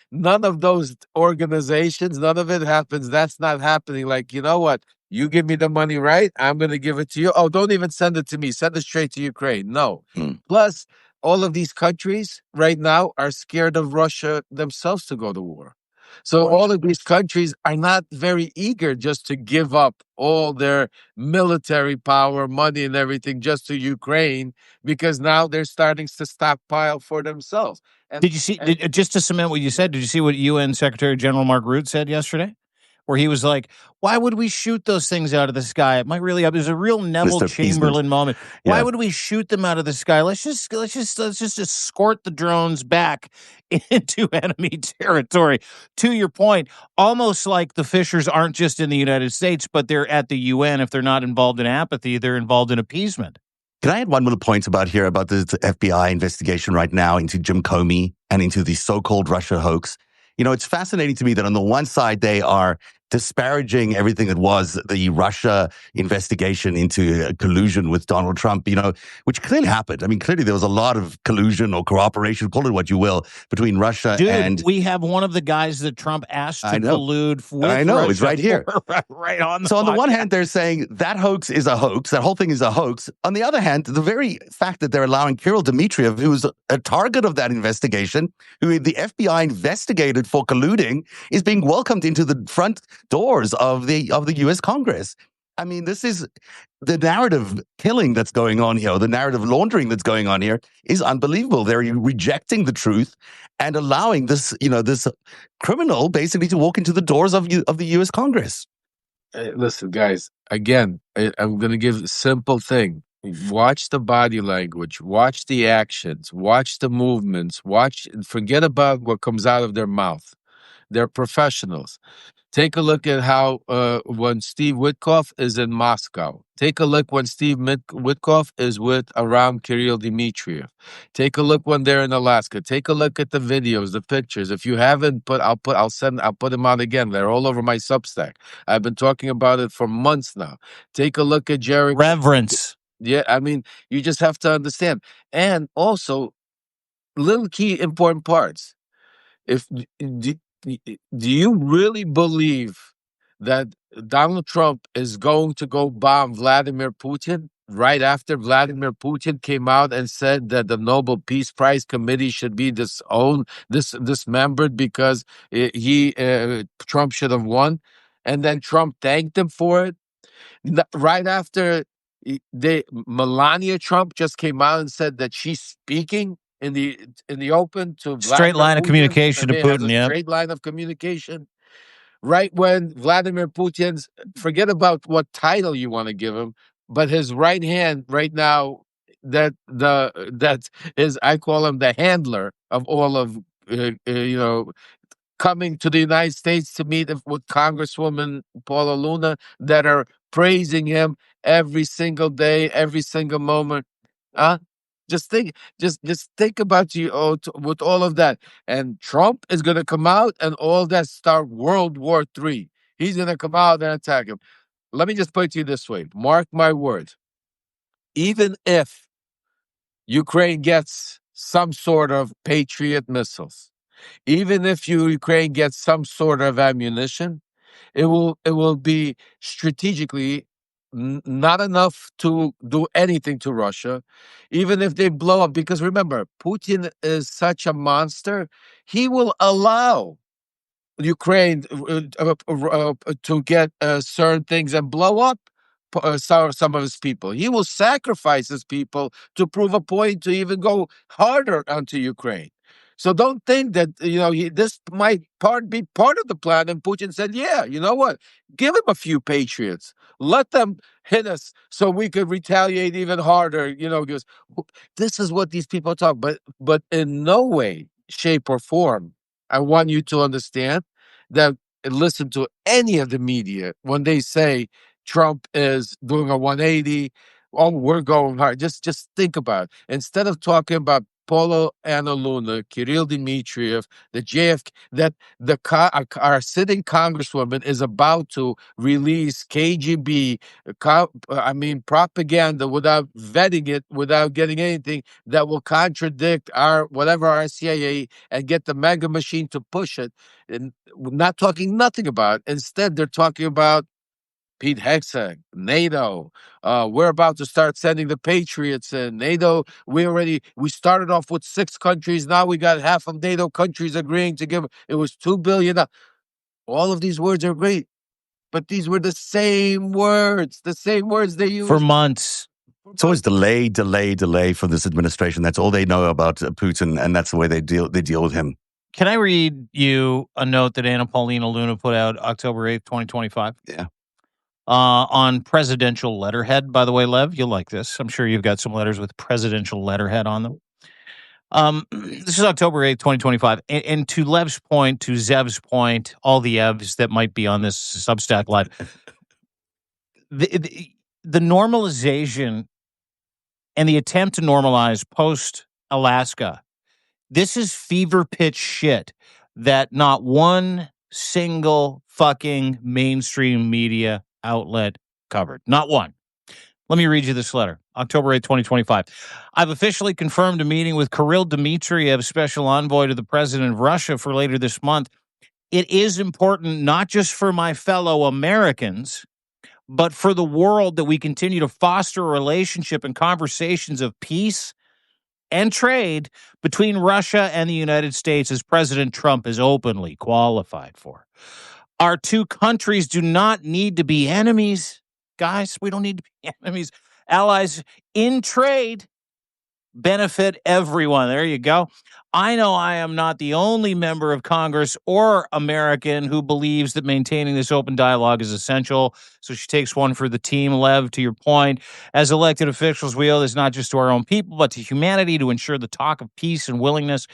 of those organizations, none of it happens. That's not happening. Like, you know what? You give me the money, right? I'm going to give it to you. Oh, don't even send it to me. Send it straight to Ukraine. No. Plus, all of these countries right now are scared of Russia themselves to go to war. So all of these countries are not very eager just to give up all their military power, money, and everything just to Ukraine, because now they're starting to stockpile for themselves. And, did you see, just to cement what you said, did you see what UN Secretary General Mark Rutte said yesterday? Where he was like, why would we shoot those things out of the sky? It might really, there's a real Neville Chamberlain moment. Why would we shoot them out of the sky? Let's just escort the drones back into enemy territory. To your point, almost like the fishers aren't just in the United States, but they're at the UN. If they're not involved in apathy, they're involved in appeasement. Can I add one little point about the FBI investigation right now into Jim Comey and into the so-called Russia hoax? You know, it's fascinating to me that on the one side, they are disparaging everything that was the Russia investigation into collusion with Donald Trump, you know, which clearly happened. I mean, clearly there was a lot of collusion or cooperation, call it what you will, between Russia and... we have one of the guys that Trump asked to collude with I know, Russia. it's right here. Right on the So on the podcast. one hand, they're saying that hoax is a hoax, that whole thing is a hoax. On the other hand, the very fact that they're allowing Kirill Dmitriev, who's a target of that investigation, who the FBI investigated for colluding, is being welcomed into the front doors of the U.S. Congress. I mean, this is the narrative killing that's going on here, the narrative laundering that's going on here is unbelievable. They're rejecting the truth and allowing this, this criminal basically to walk into the doors of the U.S. Congress. Listen, guys, again, I'm going to give a simple thing. Watch the body language, watch the actions, watch the movements, forget about what comes out of their mouth. They're professionals. Take a look at how when Steve Witkoff is in Moscow. Take a look when Steve Witkoff is around Kirill Dmitriev. Take a look when they're in Alaska. Take a look at the videos, the pictures. If you haven't I'll put them out again. They're all over my Substack. I've been talking about it for months now. Take a look at Jerry. Reverence. Yeah, I mean, you just have to understand. And also, little key important parts. Do you really believe that Donald Trump is going to go bomb Vladimir Putin? right after Vladimir Putin came out and said that the Nobel Peace Prize Committee should be dismembered because Trump should have won, and then Trump thanked him for it. Right after Melania Trump just came out and said that she's speaking in the open to Straight Vladimir line of Putin, communication and to they have Putin, a yeah. straight line of communication. Right when Vladimir Putin's, forget about what title you want to give him, but his right hand right now, that is, I call him the handler of all of coming to the United States to meet with Congresswoman Paulina, that are praising him every single day, every single moment. Huh? Just think about you with all of that. And Trump is going to come out and all that start World War III. He's going to come out and attack him. Let me just put it to you this way. Mark my words. Even if Ukraine gets some sort of Patriot missiles, even if Ukraine gets some sort of ammunition, it will be strategically not enough to do anything to Russia, even if they blow up. Because remember, Putin is such a monster; he will allow Ukraine to get certain things and blow up some of his people. He will sacrifice his people to prove a point to even go harder onto Ukraine. So don't think that this might be part of the plan. And Putin said, "Yeah, you know what? Give him a few patriots. Let them hit us so we could retaliate even harder." Because this is what these people talk. But in no way, shape, or form, I want you to understand that listen to any of the media when they say Trump is doing a 180. Oh, we're going hard. Just think about it. Instead of talking about Polo Anna Luna, Kirill Dmitriev, the JFK, that our sitting congresswoman is about to release KGB, propaganda without vetting it, without getting anything that will contradict our CIA, and get the mega machine to push it. And not talking nothing about. Instead, they're talking about Pete Hegseth, NATO. We're about to start sending the Patriots in. NATO, we started off with 6 countries. Now we got half of NATO countries agreeing to give. It was $2 billion. All of these words are great, but these were the same words they used For months. It's always delay from this administration. That's all they know about Putin, and that's the way they deal with him. Can I read you a note that Anna Paulina Luna put out October 8th, 2025? Yeah. On presidential letterhead, by the way, Lev, you'll like this. I'm sure you've got some letters with presidential letterhead on them. This is October 8th, 2025. And to Lev's point, to Zev's point, all the Evs that might be on this Substack Live, the normalization and the attempt to normalize post-Alaska, this is fever pitch shit that not one single fucking mainstream media outlet covered. Not one. Let me read you this letter. October 8, 2025. I've officially confirmed a meeting with Kirill Dmitriev, special envoy to the president of Russia, for later this month. It is important not just for my fellow Americans, but for the world, that we continue to foster a relationship and conversations of peace and trade between Russia and the United States, as President Trump is openly qualified for. Our two countries do not need to be enemies. Guys, we don't need to be enemies. Allies in trade benefit everyone. There you go. I know I am not the only member of Congress or American who believes that maintaining this open dialogue is essential. So she takes one for the team. Lev, to your point, as elected officials, we owe this not just to our own people, but to humanity, to ensure the talk of peace and willingness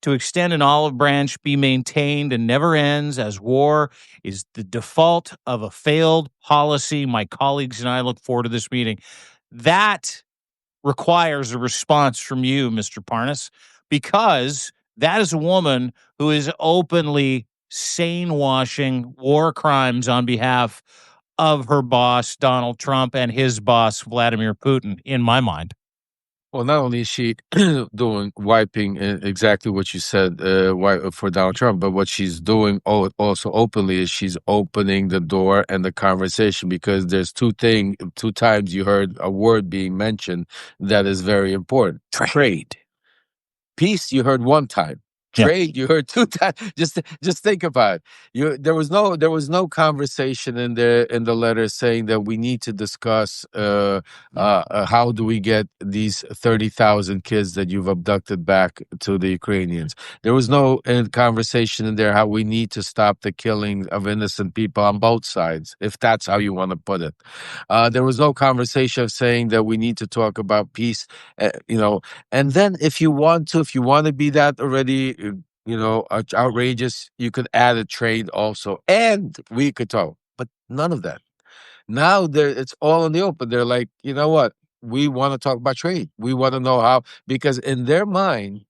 to extend an olive branch be maintained and never ends, as war is the default of a failed policy. My colleagues and I look forward to this meeting. That requires a response from you, Mr. Parnas, because that is a woman who is openly sane-washing war crimes on behalf of her boss, Donald Trump, and his boss, Vladimir Putin, in my mind. Well, not only is she wiping exactly what you said for Donald Trump, but what she's doing also openly is she's opening the door and the conversation, because there's two times you heard a word being mentioned that is very important: trade. Peace, you heard one time. Yeah. Trade, you heard two times. Just think about it. There was no conversation in the letter saying that we need to discuss how do we get these 30,000 kids that you've abducted back to the Ukrainians. There was no conversation in there how we need to stop the killing of innocent people on both sides, if that's how you want to put it. There was no conversation of saying that we need to talk about peace. And then if you want to be that already, outrageous, you could add a trade also, and we could talk, but none of that. Now it's all in the open. They're like, you know what? We want to talk about trade. We want to know how, because in their mind,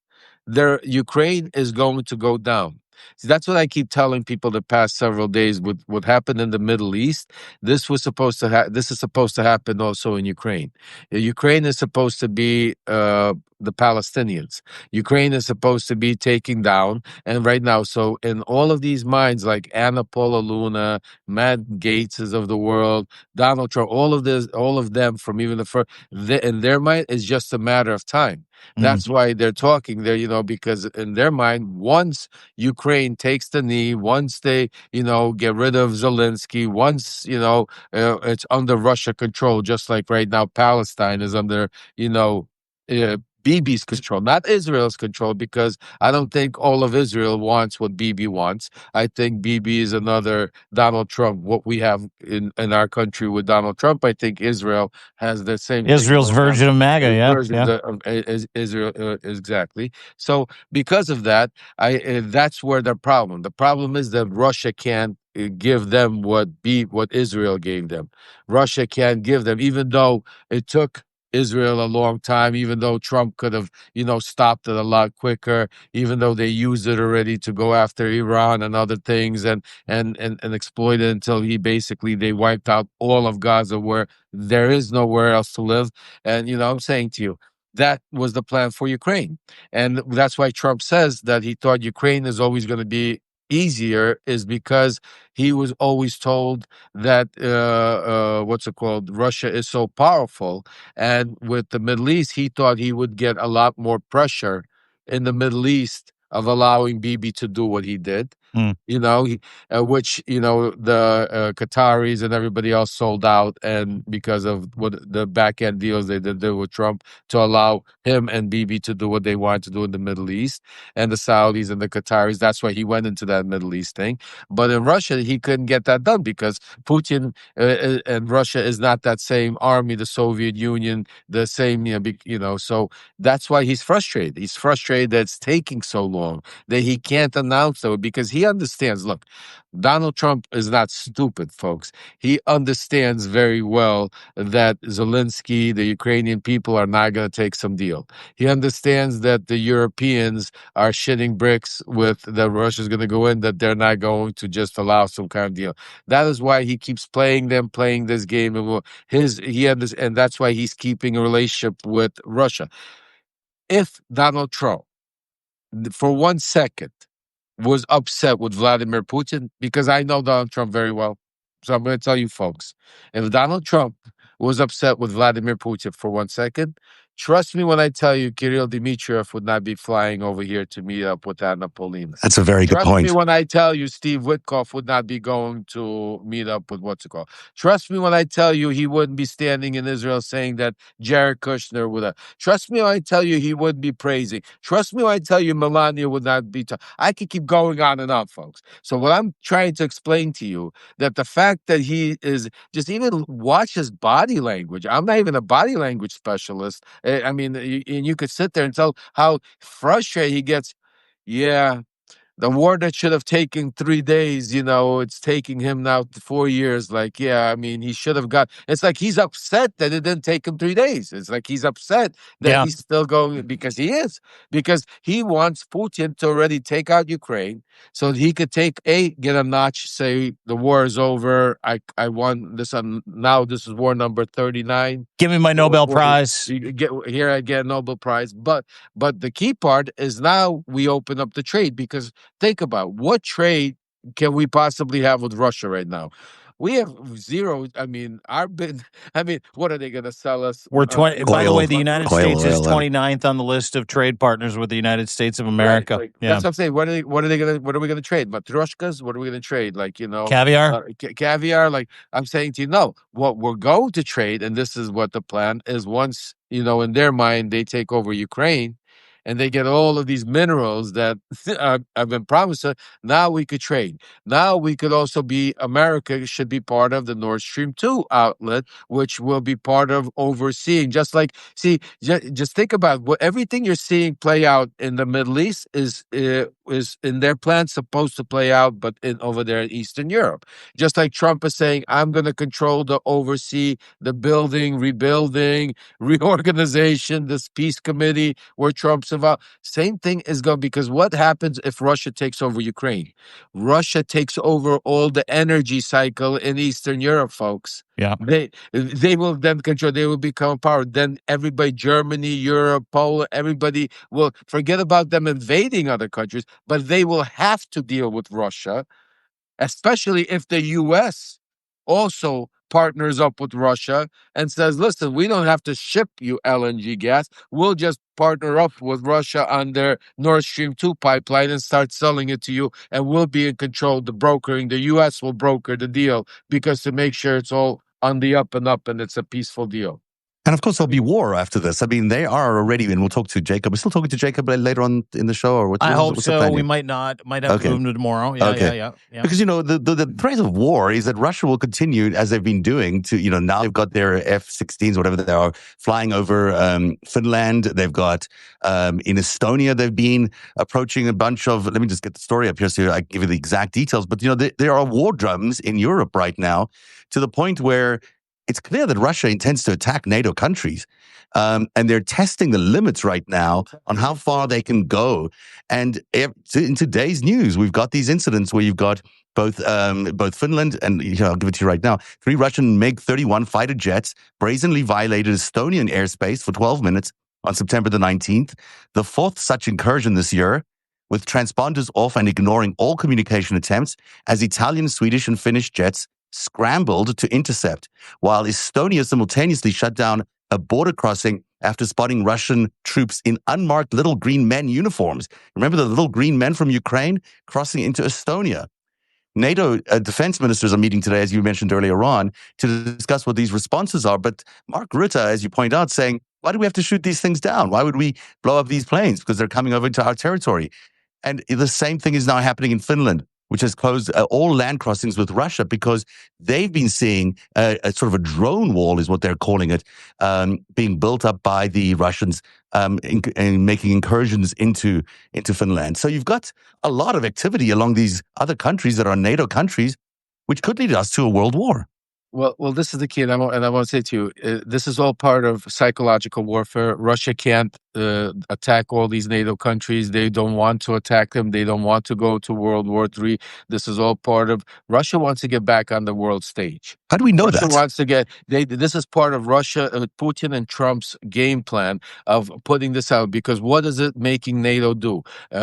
their Ukraine is going to go down. See, that's what I keep telling people the past several days with what happened in the Middle East. This is supposed to happen also in Ukraine. Ukraine is supposed to be the Palestinians. Ukraine is supposed to be taken down. And right now, so in all of these minds, like Anna Paula Luna, Matt Gateses of the world, Donald Trump, all of them from even the first, in their mind, it's just a matter of time. That's why they're talking there, because in their mind, once Ukraine takes the knee, once they, get rid of Zelensky, once, it's under Russia control, just like right now Palestine is under, Bibi's control, not Israel's control, because I don't think all of Israel wants what Bibi wants. I think Bibi is another Donald Trump. What we have in our country with Donald Trump, I think Israel has the same thing Israel's going on. version of MAGA, yeah. Versions of Israel, exactly. So because of that, that's where the problem. The problem is that Russia can't give them what Israel gave them. Russia can't give them, even though it took Israel a long time, even though Trump could have, stopped it a lot quicker, even though they used it already to go after Iran and other things and exploit it until they wiped out all of Gaza, where there is nowhere else to live. And, I'm saying to you, that was the plan for Ukraine. And that's why Trump says that he thought Ukraine is always going to be easier, is because he was always told that Russia is so powerful, and with the Middle East, he thought he would get a lot more pressure in the Middle East of allowing Bibi to do what he did. Which the Qataris and everybody else sold out, and because of what the back end deals they did with Trump to allow him and Bibi to do what they wanted to do in the Middle East, and the Saudis and the Qataris. That's why he went into that Middle East thing. But in Russia, he couldn't get that done because Putin and Russia is not that same army, the Soviet Union, the same, so that's why he's frustrated. He's frustrated that it's taking so long, that he can't announce it, because he understands. Look, Donald Trump is not stupid, folks. He understands very well that Zelensky, the Ukrainian people, are not going to take some deal. He understands that the Europeans are shitting bricks with that Russia's going to go in, that they're not going to just allow some kind of deal. That is why he keeps playing this game, and that's why he's keeping a relationship with Russia. If Donald Trump, for 1 second, was upset with Vladimir Putin, because I know Donald Trump very well. So I'm going to tell you, folks, if Donald Trump was upset with Vladimir Putin for 1 second, trust me when I tell you, Kirill Dmitriev would not be flying over here to meet up with Anna Paulina. That's a very good Trust point. me when I tell you, Steve Witkoff would not be going to meet up with Trust me when I tell you he wouldn't be standing in Israel saying that Jared Kushner would have. Trust me when I tell you he wouldn't be praising. Trust me when I tell you Melania would not be. I could keep going on and on, folks. So what I'm trying to explain to you, that the fact that he is, just even watch his body language. I'm not even a body language specialist. I mean, and you could sit there and tell how frustrated he gets. Yeah, the war that should have taken 3 days, it's taking him now 4 years. Like, yeah, I mean, he should have got. It's like he's upset that it didn't take him 3 days. It's like he's upset that Yeah. he's still going, because he wants Putin to already take out Ukraine so he could get a notch, say the war is over. I won this. Now this is war number 39. Give me my Nobel Prize. Here I get a Nobel Prize. But the key part is now we open up the trade, because think about what trade can we possibly have with Russia right now? We have zero. I mean, what are they going to sell us? We're 20. By the way, the United Oil, States is oil. 29th on the list of trade partners with the United States of America. Right, Yeah. that's what I'm saying. What are we gonna trade? Matryoshkas? What are we gonna trade? Like, Caviar? Caviar. Like, I'm saying to you, no, what we're going to trade, and this is what the plan is, once, in their mind, they take over Ukraine and they get all of these minerals that have been promised. Now we could trade. Now we could also America should be part of the Nord Stream 2 outlet, which will be part of overseeing. Just like, see, just think about everything you're seeing play out in the Middle East is in their plan supposed to play out, but over there in Eastern Europe. Just like Trump is saying, I'm going to control oversee the building, rebuilding, reorganization, this peace committee where Trump's involved. Same thing is going, because what happens if Russia takes over Ukraine? Russia takes over all the energy cycle in Eastern Europe, folks. Yeah. They will then control, they will become power. Then everybody, Germany, Europe, Poland, everybody will forget about them invading other countries, but they will have to deal with Russia, especially if the US also partners up with Russia and says, listen, we don't have to ship you LNG gas. We'll just partner up with Russia on their Nord Stream 2 pipeline and start selling it to you, and we'll be in control. The brokering, the US will broker the deal, because to make sure it's all on the up and it's a peaceful deal. And of course, there'll be war after this. I mean, they are already, and we'll talk to Jacob. We're still talking to Jacob later on in the show, or I hope what's the so. plan We here? might not. Might have to move them tomorrow. Yeah, Okay. yeah. Because, the threat of war is that Russia will continue, as they've been doing, to, now they've got their F-16s, whatever they are, flying over Finland. They've got, in Estonia, they've been approaching a bunch of, let me just get the story up here so I can give you the exact details. But, there are war drums in Europe right now, to the point where it's clear that Russia intends to attack NATO countries. And they're testing the limits right now on how far they can go. And in today's news, we've got these incidents where you've got both Finland and, I'll give it to you right now, 3 Russian MiG-31 fighter jets brazenly violated Estonian airspace for 12 minutes on September the 19th, the 4th such incursion this year, with transponders off and ignoring all communication attempts as Italian, Swedish, and Finnish jets scrambled to intercept, while Estonia simultaneously shut down a border crossing after spotting Russian troops in unmarked little green men uniforms. Remember the little green men from Ukraine crossing into Estonia? NATO defense ministers are meeting today, as you mentioned earlier on, to discuss what these responses are. But Mark Rutte, as you point out, saying, why do we have to shoot these things down? Why would we blow up these planes? Because they're coming over into our territory. And the same thing is now happening in Finland, which has closed all land crossings with Russia, because they've been seeing a sort of a drone wall, is what they're calling it, being built up by the Russians in making incursions into Finland. So you've got a lot of activity along these other countries that are NATO countries, which could lead us to a world war. Well, this is the key, and I want to say to you, this is all part of psychological warfare. Russia can't attack all these NATO countries. They don't want to attack them. They don't want to go to World War III. This is all part of Russia wants to get back on the world stage. How do we know Russia that? wants to get. This is part of Russia, Putin and Trump's game plan of putting this out. Because what is it making NATO do?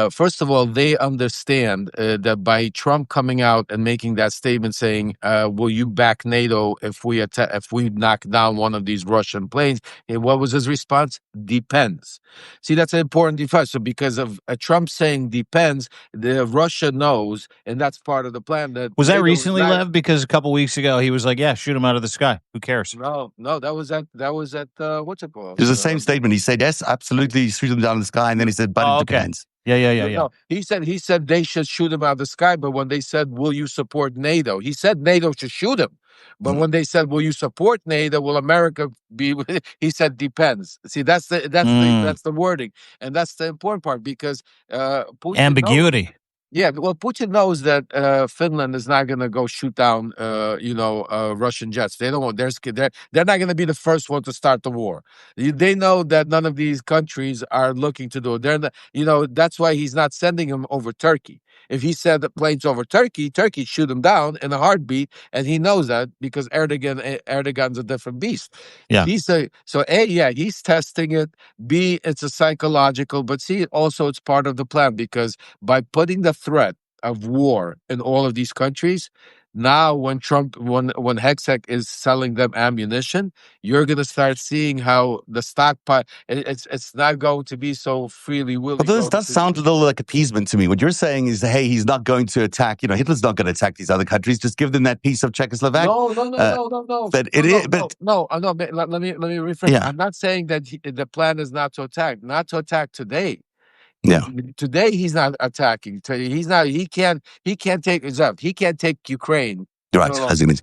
First of all, they understand that by Trump coming out and making that statement saying, "Will you back NATO if we knock down one of these Russian planes?" And what was his response? Depends. See, that's an important difference. So because of Trump saying depends, Russia knows, and that's part of the plan. That was that recently, Lev? Because a couple weeks ago he was like, "Yeah, shoot him out of the sky. Who cares?" No, that was at what's it called? It was the same statement. He said, yes, absolutely, shoot them down in the sky. And then he said, but it depends. Yeah. No, he said they should shoot him out of the sky. But when they said, will you support NATO? He said NATO should shoot him. But when they said, will you support NATO? Will America be? He said, depends. See, that's the wording, and that's the important part, because Putin ambiguity. Yeah, well, Putin knows that Finland is not going to go shoot down, Russian jets. They don't want. They're not going to be the first one to start the war. They know that none of these countries are looking to do it. They're not, that's why he's not sending them over Turkey. If he sent the planes over Turkey, Turkey shoot them down in a heartbeat, and he knows that because Erdogan's a different beast. Yeah. He's testing it. B, it's a psychological, but C, also it's part of the plan because by putting the threat of war in all of these countries, now when Hexec is selling them ammunition, you're going to start seeing how the stockpile. It's not going to be so freely willing. But this does sound a little like appeasement to me. What you're saying is, hey, he's not going to attack. Hitler's not going to attack these other countries. Just give them that piece of Czechoslovakia. No. But it is. But no. Let me rephrase. Yeah. I'm not saying that the plan is not to attack today. Yeah. Today he's not attacking. He's not. He can't take. He can't take Ukraine. Right.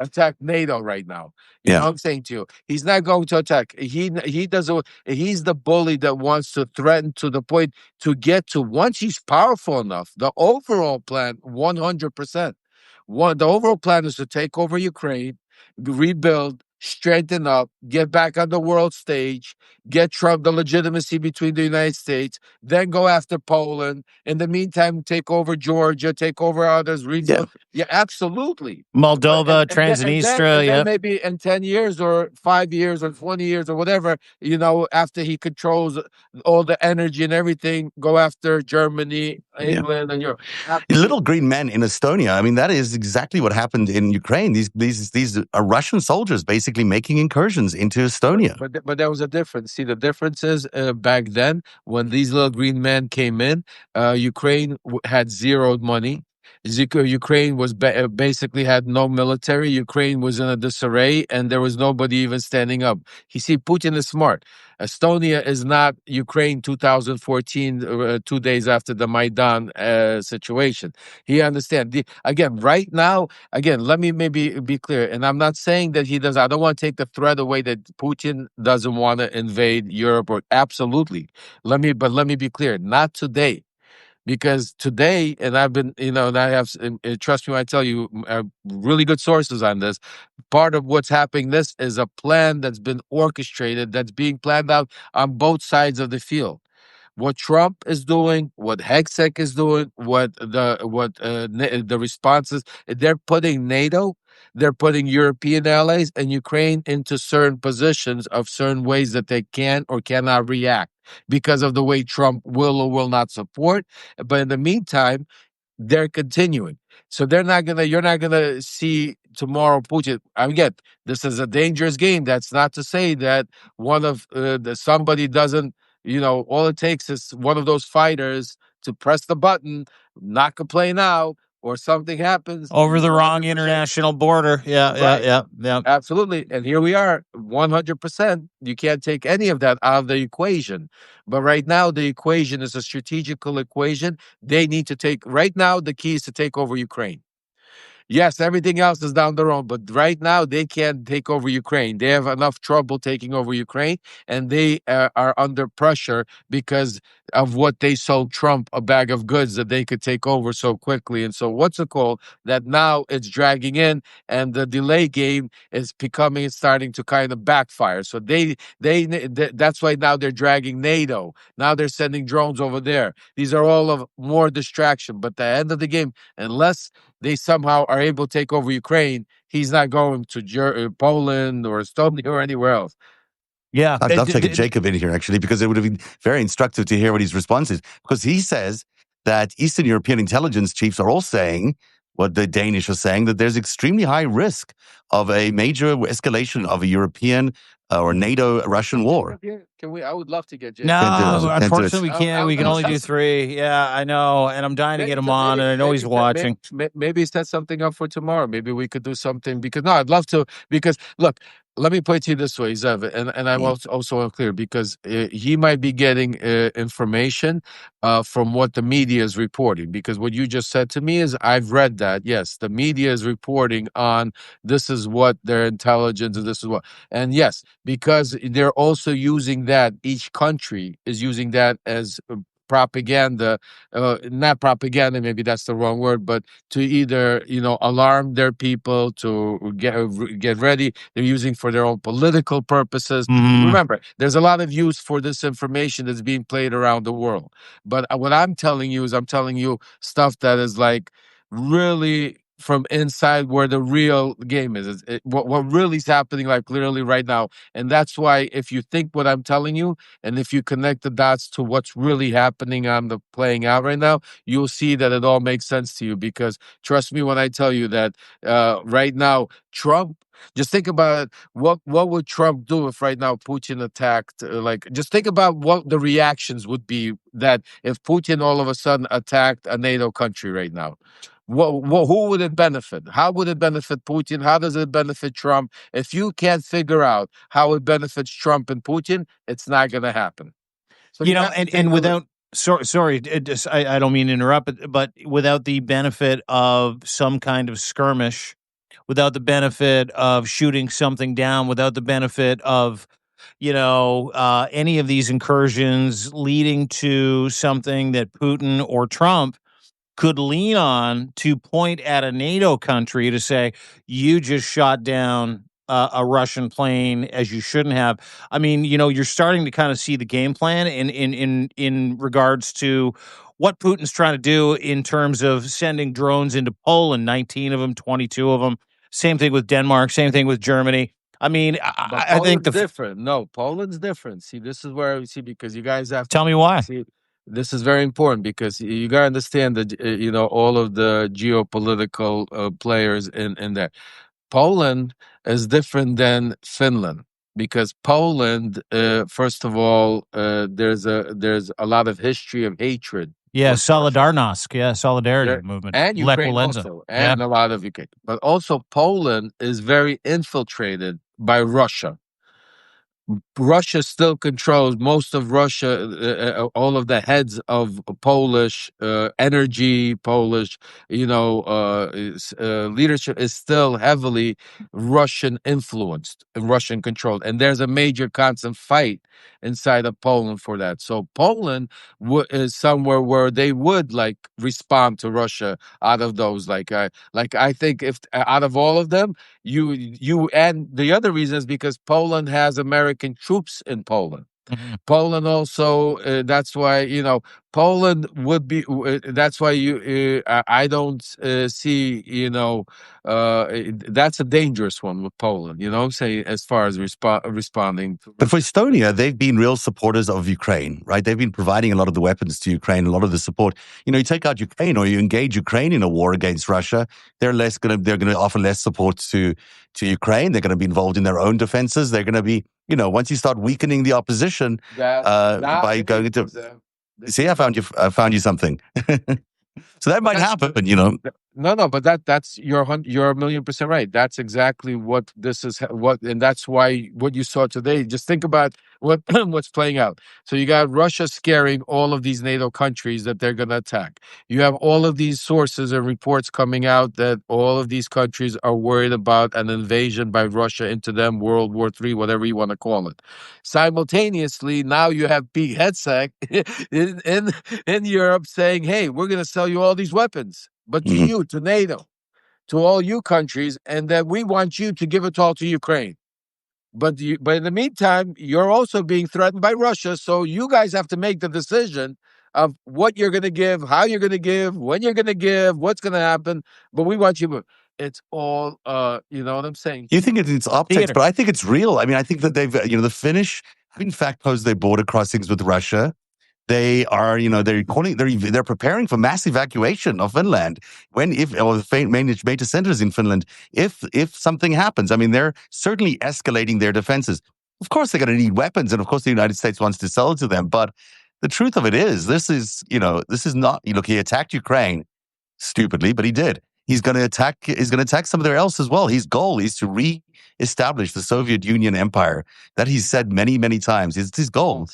Attack NATO right now. You Yeah. know what I'm saying to you? He's not going to attack. He doesn't. He's the bully that wants to threaten to the point to get to once he's powerful enough. The overall plan, 100%. The overall plan is to take over Ukraine, rebuild, strengthen up, get back on the world stage, get Trump the legitimacy between the United States, then go after Poland. In the meantime, take over Georgia, take over others. Yeah, absolutely. Moldova, Transnistria. And then maybe in 10 years or 5 years or 20 years or whatever, after he controls all the energy and everything, go after Germany, England, and Europe. Little green men in Estonia. I mean, that is exactly what happened in Ukraine. These are Russian soldiers basically making incursions into Estonia. But there was a difference. See, the difference is back then when these little green men came in, Ukraine had zero money. Ukraine was basically had no military. Ukraine was in a disarray, and there was nobody even standing up. You see, Putin is smart. Estonia is not Ukraine 2014, 2 days after the Maidan situation. He understands. Right now, let me maybe be clear, and I'm not saying that he does. I don't want to take the threat away that Putin doesn't want to invade Europe. Or absolutely, let me be clear. Not today. Because today, and I've been, and I have, trust me when I tell you, really good sources on this. Part of what's happening, this is a plan that's been orchestrated, that's being planned out on both sides of the field. What Trump is doing, what Hexec is doing, what the responses, they're putting NATO, they're putting European allies and Ukraine into certain positions of certain ways that they can or cannot react because of the way Trump will or will not support. But in the meantime, they're continuing. So you're not gonna see tomorrow Putin. Again, this is a dangerous game. That's not to say that somebody doesn't, all it takes is one of those fighters to press the button, not complain out, or something happens over the wrong international border. Yeah. Absolutely. And here we are, 100%. You can't take any of that out of the equation. But right now, the equation is a strategical equation. They need to right now, the key is to take over Ukraine. Yes, everything else is down the road, but right now they can't take over Ukraine. They have enough trouble taking over Ukraine, and they are under pressure because of what they sold Trump, a bag of goods that they could take over so quickly. And so what's it called? That now it's dragging in, and the delay game is starting to kind of backfire. So that's why now they're dragging NATO. Now they're sending drones over there. These are all of more distraction. But at the end of the game, unless they somehow are able to take over Ukraine, he's not going to Poland or Estonia or anywhere else. Yeah. I'd love to take Jacob in here, actually, because it would have been very instructive to hear what his response is. Because he says that Eastern European intelligence chiefs are all saying what the Danish are saying, that there's extremely high risk of a major escalation of a European or NATO-Russian war. Can we? I would love to get Jacob. No, unfortunately we can't. We can only do 3. Yeah, I know, and I'm dying to get him on, and I know he's watching. Maybe set something up for tomorrow. Maybe we could do something I'd love to. Because look, let me put it to you this way, Zev, and I'm also unclear because he might be getting information from what the media is reporting. Because what you just said to me is, I've read that. Yes, the media is reporting on this is what their intelligence and this is what, and yes, because they're also using that. Each country is using that as propaganda, not propaganda, maybe that's the wrong word, but to either, alarm their people, to get ready. They're using for their own political purposes. Remember, there's a lot of use for this information that's being played around the world. But what I'm telling you is I'm telling you stuff that is like really from inside where the real game is. What really is happening, like literally right now. And that's why if you think what I'm telling you, and if you connect the dots to what's really happening on the playing out right now, you'll see that it all makes sense to you. Because trust me when I tell you that right now, Trump, just think about it. What would Trump do if right now Putin attacked? Just think about what the reactions would be that if Putin all of a sudden attacked a NATO country right now. Who would it benefit? How would it benefit Putin? How does it benefit Trump? If you can't figure out how it benefits Trump and Putin, it's not going to happen. So and without sorry, I don't mean to interrupt, but without the benefit of some kind of skirmish, without the benefit of shooting something down, without the benefit of any of these incursions leading to something that Putin or Trump could lean on to point at a NATO country to say, you just shot down a Russian plane as you shouldn't have. I mean, you're starting to kind of see the game plan in regards to what Putin's trying to do in terms of sending drones into Poland, 19 of them, 22 of them. Same thing with Denmark, same thing with Germany. I mean, I think different. No, Poland's different. See, this is where because you guys have to tell me why. See, this is very important because you got to understand that all of the geopolitical players in there. Poland is different than Finland because Poland, first of all, there's a lot of history of hatred. Yeah, Solidarnosc. Yeah, solidarity movement. And Ukraine also, and a lot of Ukraine. But also Poland is very infiltrated by Russia. Russia still controls most of Russia, all of the heads of Polish energy, Polish, leadership is still heavily Russian influenced and Russian controlled. And there's a major constant fight inside of Poland for that. So Poland is somewhere where they would respond to Russia out of those. I think if out of all of them, you and the other reason is because Poland has American troops in Poland. Mm-hmm. Poland also, that's why, Poland would be, that's why I don't see, that's a dangerous one with Poland, say as far as responding. But for Estonia, they've been real supporters of Ukraine, right? They've been providing a lot of the weapons to Ukraine, a lot of the support. You take out Ukraine or you engage Ukraine in a war against Russia, they're going to offer less support to Ukraine. They're going to be involved in their own defenses. They're going to be, once you start weakening the opposition by going into, see, I found you something. So that might happen, No, but that's you're 1,000,000% right. That's exactly what this is. And that's why what you saw today. Just think about what's playing out. So you got Russia scaring all of these NATO countries that they're going to attack. You have all of these sources and reports coming out that all of these countries are worried about an invasion by Russia into them, World War III, whatever you want to call it. Simultaneously, now you have Pete Hegseth in Europe saying, "Hey, we're going to sell you all these weapons." But to you, to NATO, to all you countries, and that we want you to give it all to Ukraine. But in the meantime, you're also being threatened by Russia. So you guys have to make the decision of what you're going to give, how you're going to give, when you're going to give, what's going to happen. But we want you. It's all, you know what I'm saying? You think it's optics, but I think it's real. I mean, I think that they've, the Finnish have in fact posed their border crossings with Russia. They are, they're preparing for mass evacuation of Finland or the major centers in Finland. If something happens, I mean, they're certainly escalating their defenses. Of course, they're going to need weapons, and of course, the United States wants to sell it to them. But the truth of it is, this is not. Look, he attacked Ukraine stupidly, but he did. He's going to attack somewhere else as well. His goal is to re-establish the Soviet Union empire that he's said many, many times. It's his goal.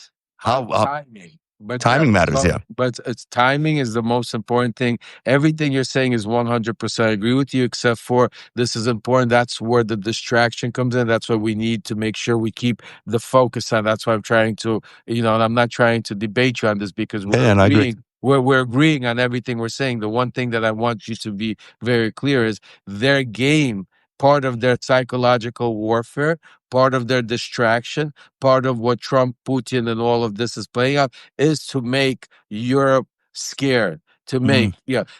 But Timing matters, yeah. But it's timing is the most important thing. Everything you're saying is 100%. I agree with you, except for this is important. That's where the distraction comes in. That's what we need to make sure we keep the focus on. That's why I'm trying to, and I'm not trying to debate you on this because we're And I agree. agreeing. We're agreeing on everything we're saying. The one thing that I want you to be very clear is their game, part of their psychological warfare, part of their distraction, part of what Trump, Putin, and all of this is playing out is to make Europe scared. To make,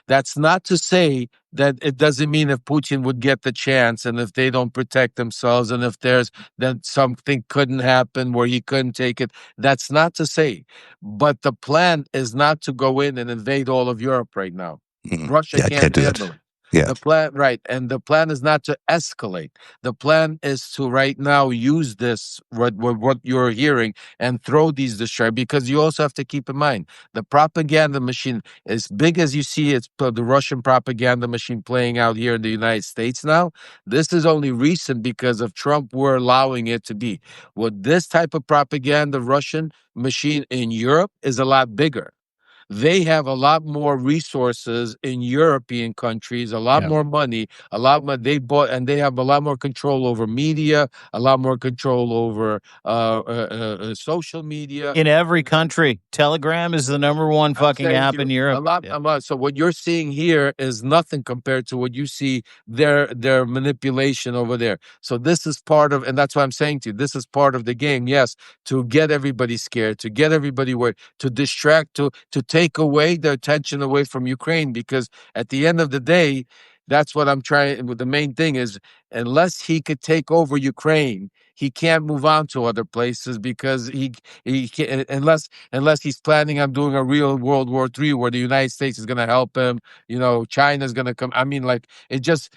that's not to say that it doesn't mean if Putin would get the chance and if they don't protect themselves and if there's then something couldn't happen where he couldn't take it. That's not to say. But the plan is not to go in and invade all of Europe right now. Russia Yeah, I can't do handle that. it. Yeah. The plan, right. And the plan is not to escalate. The plan is to right now use this, what you're hearing, and throw these distractions. Because you also have to keep in mind the propaganda machine, as big as you see it's the Russian propaganda machine playing out here in the United States now. This is only recent because of Trump. We're allowing it to be. What this type of propaganda Russian machine in Europe is a lot bigger. They have a lot more resources in European countries, a lot more money, a lot more. They bought and they have a lot more control over media, a lot more control over social media. In every country, Telegram is the number one fucking app in Europe. A lot. So what you're seeing here is nothing compared to what you see their manipulation over there. So this is part of, and that's why I'm saying to you, this is part of the game. Yes, to get everybody scared, to get everybody worried, to distract, to take away the attention away from Ukraine, because at the end of the day, that's what I'm trying. The main thing is, unless he could take over Ukraine, he can't move on to other places because he can't, unless he's planning on doing a real World War III where the United States is going to help him. China's going to come. I mean, like It's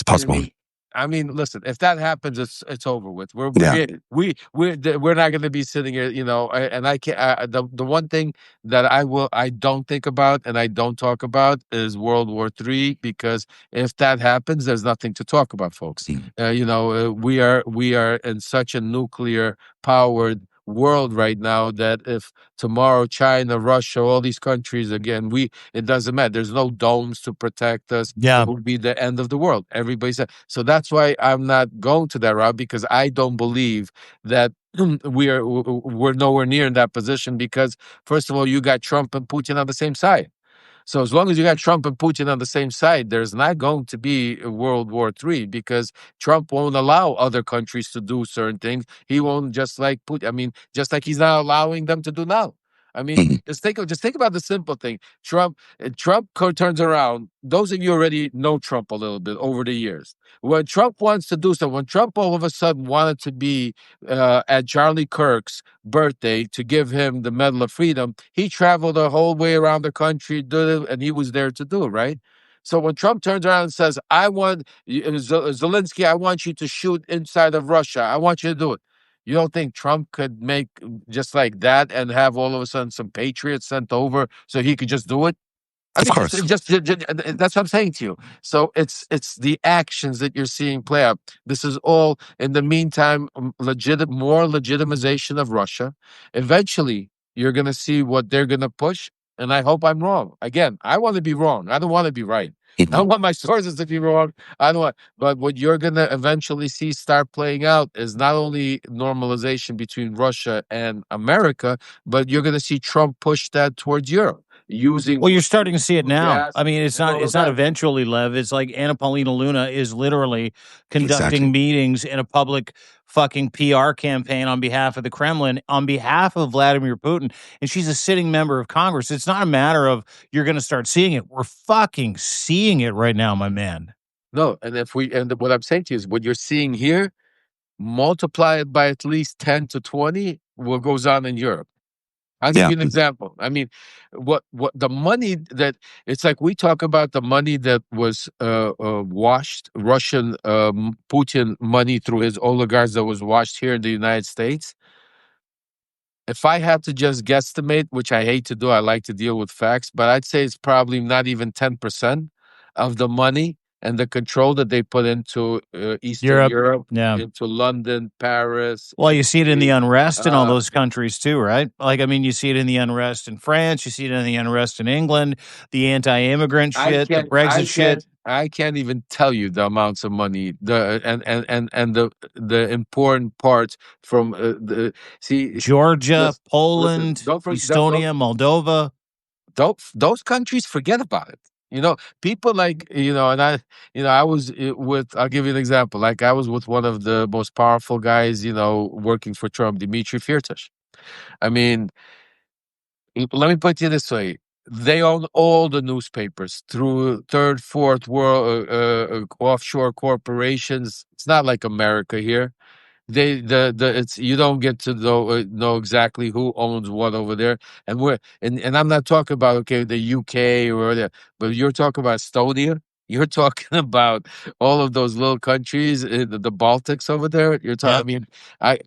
possible. I mean, listen. If that happens, it's over with. We're not going to be sitting here, And I can't. The one thing that I don't think about and I don't talk about is World War III, because if that happens, there's nothing to talk about, folks. We are in such a nuclear powered world right now that if tomorrow China, Russia, all these countries again, it doesn't matter. There's no domes to protect us. Yeah. It would be the end of the world. Everybody said. So that's why I'm not going to that route, because I don't believe that we're nowhere near in that position, because first of all, you got Trump and Putin on the same side. So as long as you got Trump and Putin on the same side, there's not going to be a World War III, because Trump won't allow other countries to do certain things. He won't, just like Putin. I mean, just like he's not allowing them to do now. I mean, just think about the simple thing. Trump turns around. Those of you already know Trump a little bit over the years. When Trump wants to do something, when Trump all of a sudden wanted to be at Charlie Kirk's birthday to give him the Medal of Freedom, he traveled the whole way around the country, did it, and he was there to do it, right? So when Trump turns around and says, "I want Zelensky, I want you to shoot inside of Russia. I want you to do it." You don't think Trump could make just like that and have all of a sudden some patriots sent over so he could just do it? I Of mean, course. just that's what I'm saying to you. So it's the actions that you're seeing play out. This is all in the meantime, more legitimization of Russia. Eventually, you're going to see what they're going to push, and I hope I'm wrong. Again, I want to be wrong. I don't want to be right. I don't want my sources to be wrong. I don't want, but what you're going to eventually see start playing out is not only normalization between Russia and America, but you're going to see Trump push that towards Europe. Well, you're starting to see it now. gas, I mean, it's and all not of it's not that. eventually, Lev. It's like Anna Paulina Luna is literally conducting Exactly. meetings in a public fucking PR campaign on behalf of the Kremlin, on behalf of Vladimir Putin, and she's a sitting member of Congress. It's not a matter of you're going to start seeing it. We're fucking seeing it right now, my man. No, and what I'm saying to you is what you're seeing here, multiply it by at least 10 to 20, what goes on in Europe. I'll give Yeah. you an example. I mean, what the money that it's like we talk about the money that was washed, Russian Putin money through his oligarchs that was washed here in the United States. If I had to just guesstimate, which I hate to do, I like to deal with facts, but I'd say it's probably not even 10% of the money and the control that they put into Eastern Europe, Yeah. into London, Paris. Well, you see it in the unrest in all uh, those countries too, right? Like, I mean, you see it in the unrest in France, you see it in the unrest in England, the anti-immigrant shit, the Brexit shit. I can't even tell you the amounts of money, and the important parts from Georgia, listen, Poland, Estonia, Moldova. those countries, forget about it. People like, and I was with, I'll give you an example. Like, I was with one of the most powerful guys, working for Trump, Dmitry Firtash. I mean, let me put it this way. They own all the newspapers through third, fourth world offshore corporations. It's not like America here. It's, you don't get to know exactly who owns what over there, and I'm not talking about, okay, the UK or the, but you're talking about Estonia. You're talking about all of those little countries, the Baltics over there. You're talking. I mean, I.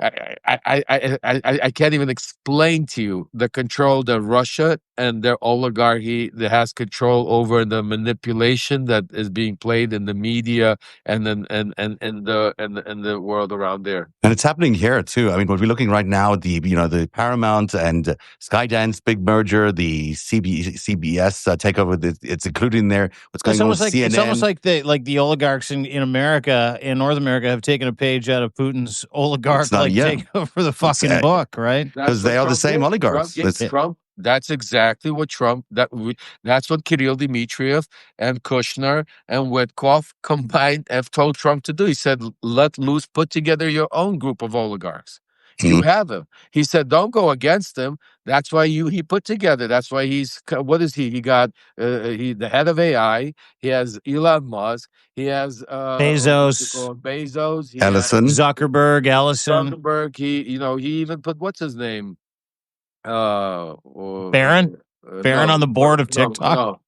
I can't even explain to you the control that Russia and their oligarchy that has control over the manipulation that is being played in the media and then and the world around there. And it's happening here too. I mean, what we're looking right now, the Paramount and Skydance big merger, the CBS takeover, it's included in there. What's going on with CNN? It's almost like the oligarchs in America, in North America, have taken a page out of Putin's oligarch take over the fucking book, right? Because they are the same oligarchs. Trump. That's exactly what Trump. That's what Kirill Dmitriev and Kushner and Witkoff combined have told Trump to do. He said, "Let loose, put together your own group of oligarchs. You have him." He said, "Don't go against him." That's why he put together. That's why he's, what is he? He got the head of AI. He has Elon Musk. He has Bezos. He Ellison. Zuckerberg. Zuckerberg. He even put, what's his name? Barron on the board of TikTok. No.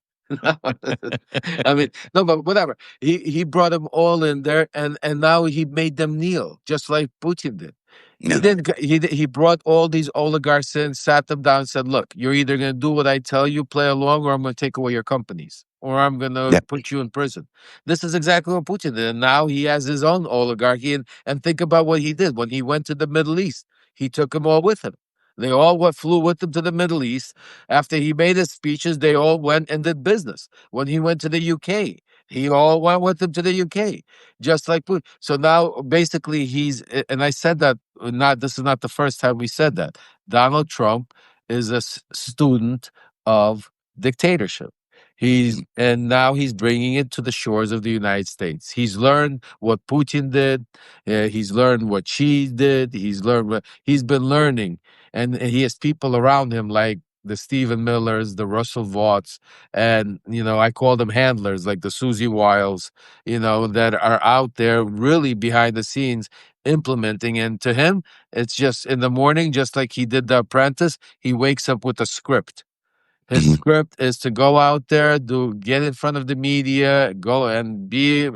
I mean, no, but whatever. He brought them all in there, and now he made them kneel, just like Putin did. No. He brought all these oligarchs in, sat them down, and said, "Look, you're either going to do what I tell you, play along, or I'm going to take away your companies, or I'm going to put you in prison." This is exactly what Putin did, and now he has his own oligarchy. And think about what he did when he went to the Middle East. He took them all with him. They all flew with him to the Middle East. After he made his speeches, they all went and did business. When he went to the UK, he all went with him to the UK, just like Putin. So now, basically, and I said that, this is not the first time we said that. Donald Trump is a student of dictatorship. And now he's bringing it to the shores of the United States. He's learned what Putin did. He's learned what Xi did. He's been learning. And he has people around him like the Stephen Millers, the Russell Vaught's, and, I call them handlers, like the Susie Wiles, that are out there really behind the scenes implementing. And to him, it's just in the morning, just like he did The Apprentice, he wakes up with a script. His script is to go out there, get in front of the media, go and be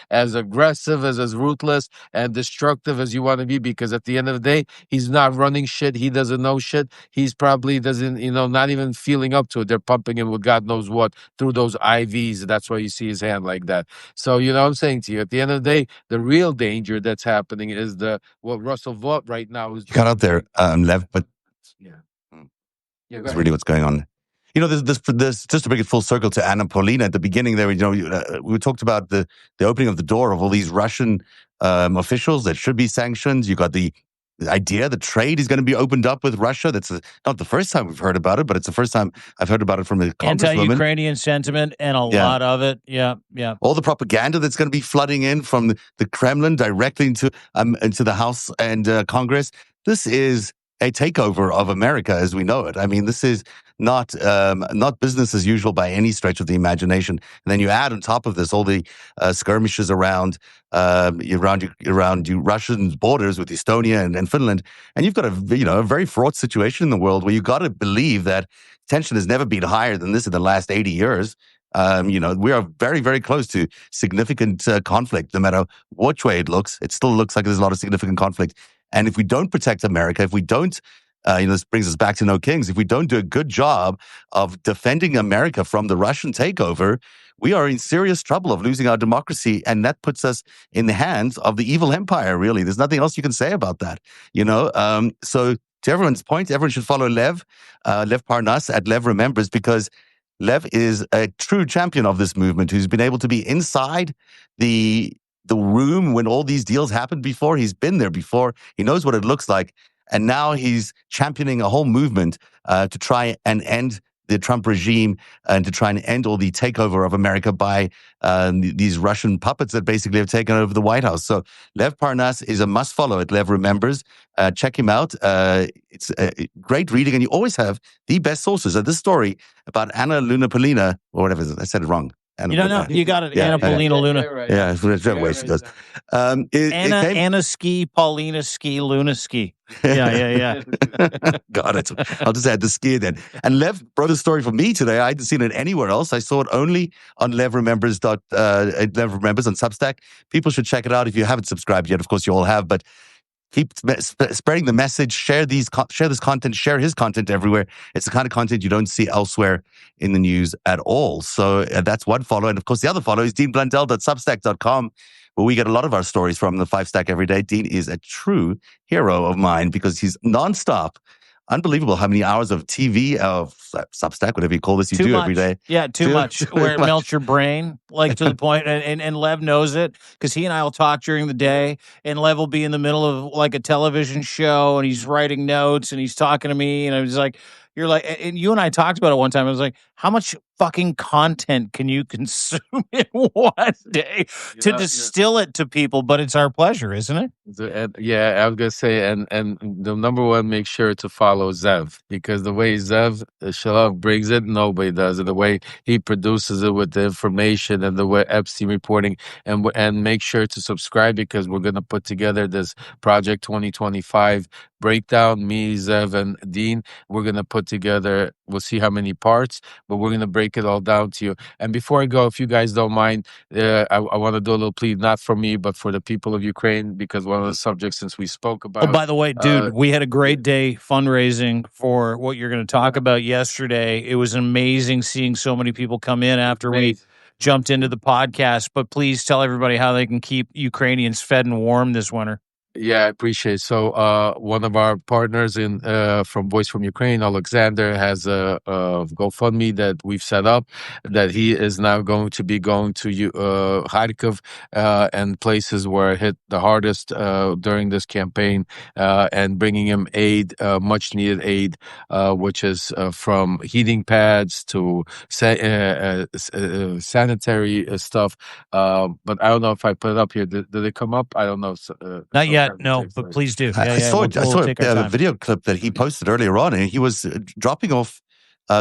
as aggressive, as ruthless and destructive as you want to be, because at the end of the day, he's not running shit. He doesn't know shit. He's probably doesn't, not even feeling up to it. They're pumping him with God knows what through those IVs. That's why you see his hand like that. So, what I'm saying to you, at the end of the day, the real danger that's happening is what Russell Vaught right now is. Cut out there, Lev, but that's really what's going on. This just to bring it full circle to Anna Paulina at the beginning there, we talked about the opening of the door of all these Russian officials that should be sanctioned. You got the idea the trade is going to be opened up with Russia. That's not the first time we've heard about it, but it's the first time I've heard about it from a congresswoman. Anti-Ukrainian sentiment and a lot of it. Yeah. All the propaganda that's going to be flooding in from the Kremlin directly into the House and Congress. This is a takeover of America as we know it. I mean, this is not business as usual by any stretch of the imagination. And then you add on top of this all the skirmishes around Russian borders with Estonia and Finland, and you've got a very fraught situation in the world where you got to believe that tension has never been higher than this in the last 80 years. We are very, very close to significant conflict. No matter which way it looks, it still looks like there's a lot of significant conflict. And if we don't protect America, if we don't, this brings us back to No Kings. If we don't do a good job of defending America from the Russian takeover, we are in serious trouble of losing our democracy, and that puts us in the hands of the evil empire. Really, there's nothing else you can say about that. So to everyone's point, everyone should follow Lev Parnas at Lev Remembers, because Lev is a true champion of this movement who's been able to be inside the room when all these deals happened before. He's been there before. He knows what it looks like. And now he's championing a whole movement to try and end the Trump regime and to try and end all the takeover of America by these Russian puppets that basically have taken over the White House. So Lev Parnas is a must follow at Lev Remembers. Check him out. It's great reading, and you always have the best sources. This story about Anna Luna Paulina, or whatever, I said it wrong. You don't know. You got it. Yeah, Anna Paulina Luna. Yeah, that's the way she goes. Anna Ski, Paulina Ski, Luna Ski. Yeah. Got it. I'll just add the ski then. And Lev wrote a story for me today. I hadn't seen it anywhere else. I saw it only on Lev Remembers on Substack. People should check it out if you haven't subscribed yet. Of course, you all have, but keep spreading the message. Share this content. Share his content everywhere. It's the kind of content you don't see elsewhere in the news at all. So that's one follow. And of course, the other follow is deanblundell.substack.com, where we get a lot of our stories from the 5-Stack every day. Dean is a true hero of mine because he's nonstop. Unbelievable how many hours of TV, of Substack, whatever you call this, you do every day. Yeah, too much. Where it melts your brain, like to the point, and Lev knows it, because he and I will talk during the day, and Lev will be in the middle of like a television show, and he's writing notes, and he's talking to me, and I was like, you're like, and you and I talked about it one time. I was like, how much fucking content can you consume in one day to distill it to people? But it's our pleasure, isn't it? Yeah, I was gonna say, and the number one, make sure to follow Zev, because the way Zev Shalom brings it, nobody does it. The way he produces it with the information and the way Epstein reporting, and make sure to subscribe, because we're gonna put together this Project 2025 breakdown. Me, Zev, and Dean, we're gonna put together. We'll see how many parts, but we're gonna break it all down to you. And before I go, if you guys don't mind, I want to do a little plea, not for me, but for the people of Ukraine, because one of the subjects since we spoke about. Oh, by the way, dude, we had a great day fundraising for what you're going to talk about yesterday. It was amazing seeing so many people come in after we jumped into the podcast. But please tell everybody how they can keep Ukrainians fed and warm this winter. Yeah, I appreciate it. So one of our partners from Voice from Ukraine, Alexander, has a GoFundMe that we've set up, that he is now going to be going to Kharkiv and places where it hit the hardest during this campaign, and bringing him aid, much needed aid, which is from heating pads to sanitary stuff. But I don't know if I put it up here. Did it come up? I don't know. Not yet. No, but please do. I saw a video clip that he posted earlier on, and he was dropping off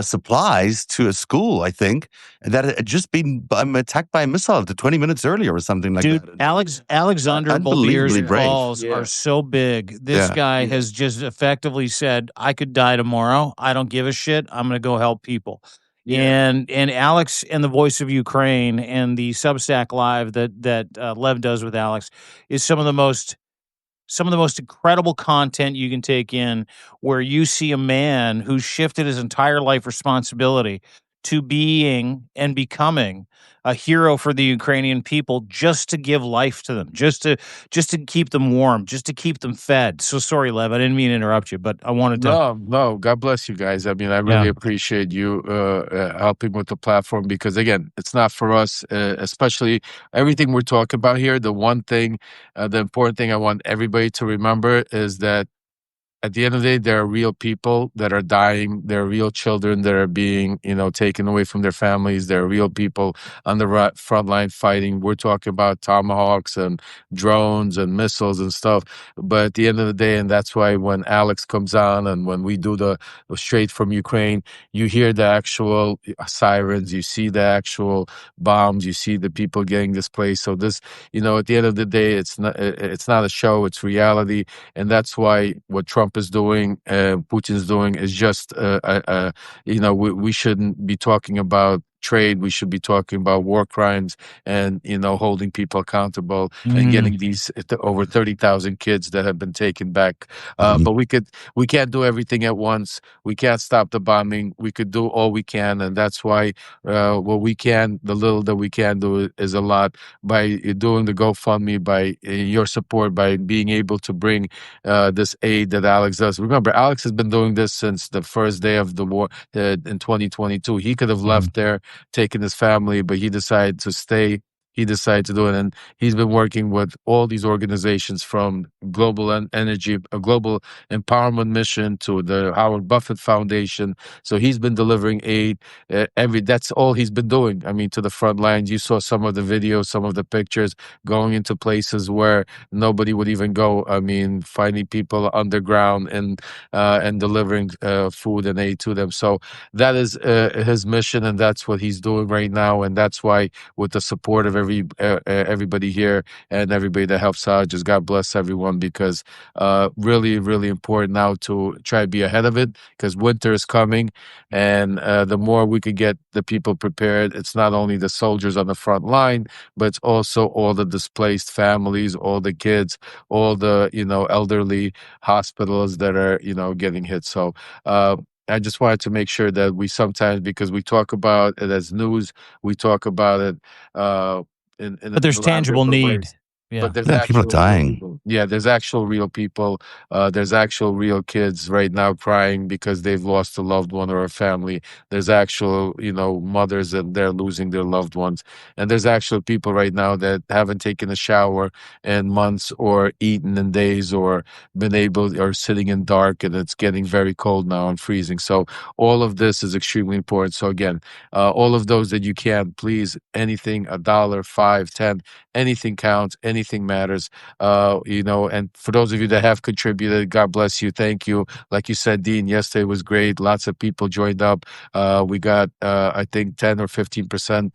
supplies to a school, I think, that had just been attacked by a missile 20 minutes earlier or something like that. Dude, Alexander Bolier's balls are so big. This guy has just effectively said, I could die tomorrow. I don't give a shit. I'm going to go help people. Yeah. And Alex and the Voice of Ukraine and the Substack Live that Lev does with Alex is some of the most incredible content you can take in, where you see a man who shifted his entire life responsibility to being and becoming a hero for the Ukrainian people, just to give life to them, just to keep them warm, just to keep them fed. So sorry, Lev, I didn't mean to interrupt you, but I wanted to. No, God bless you guys. I mean, I really appreciate you helping with the platform, because again, it's not for us, especially everything we're talking about here. The one thing, the important thing I want everybody to remember is that at the end of the day, there are real people that are dying. There are real children that are being, taken away from their families. There are real people on the front line fighting. We're talking about tomahawks and drones and missiles and stuff. But at the end of the day, and that's why when Alex comes on and when we do the straight from Ukraine, you hear the actual sirens, you see the actual bombs, you see the people getting displaced. So this, at the end of the day, it's not a show, it's reality. And that's why what Trump is doing, Putin's doing, is just, we shouldn't be talking about trade. We should be talking about war crimes and, holding people accountable and getting these over 30,000 kids that have been taken back. But we can't do everything at once. We can't stop the bombing. We could do all we can, and that's why what we can, the little that we can do, is a lot. By doing the GoFundMe, by your support, by being able to bring this aid that Alex does. Remember, Alex has been doing this since the first day of the war in 2022. He could have left there, taken his family, but he decided to stay. He decided to do it, and he's been working with all these organizations, from Global Energy, a Global Empowerment Mission, to the Howard Buffett Foundation. So he's been delivering aid. That's all he's been doing. I mean, to the front lines. You saw some of the videos, some of the pictures, going into places where nobody would even go. I mean, finding people underground and delivering food and aid to them. So that is his mission, and that's what he's doing right now. And that's why, with the support of everybody here and everybody that helps out, just God bless everyone, because really, really important now to try to be ahead of it, because winter is coming, and the more we could get the people prepared, it's not only the soldiers on the front line, but it's also all the displaced families, all the kids, all the elderly hospitals that are getting hit. So I just wanted to make sure that we sometimes, because we talk about it as news, we talk about it but there's tangible need. ways. Yeah. But there's Yeah, people are actual real dying. people. Yeah, there's actual real people. There's actual real kids right now crying because they've lost a loved one or a family. There's actual, mothers, and they're losing their loved ones. And there's actual people right now that haven't taken a shower in months, or eaten in days, or or sitting in dark, and it's getting very cold now and freezing. So all of this is extremely important. So again, all of those that you can, please, anything, $1, $5, $10, anything counts, anything matters. And for those of you that have contributed, God bless you. Thank you. Like you said, Dean, yesterday was great. Lots of people joined up. We got, I think, 10 or 15%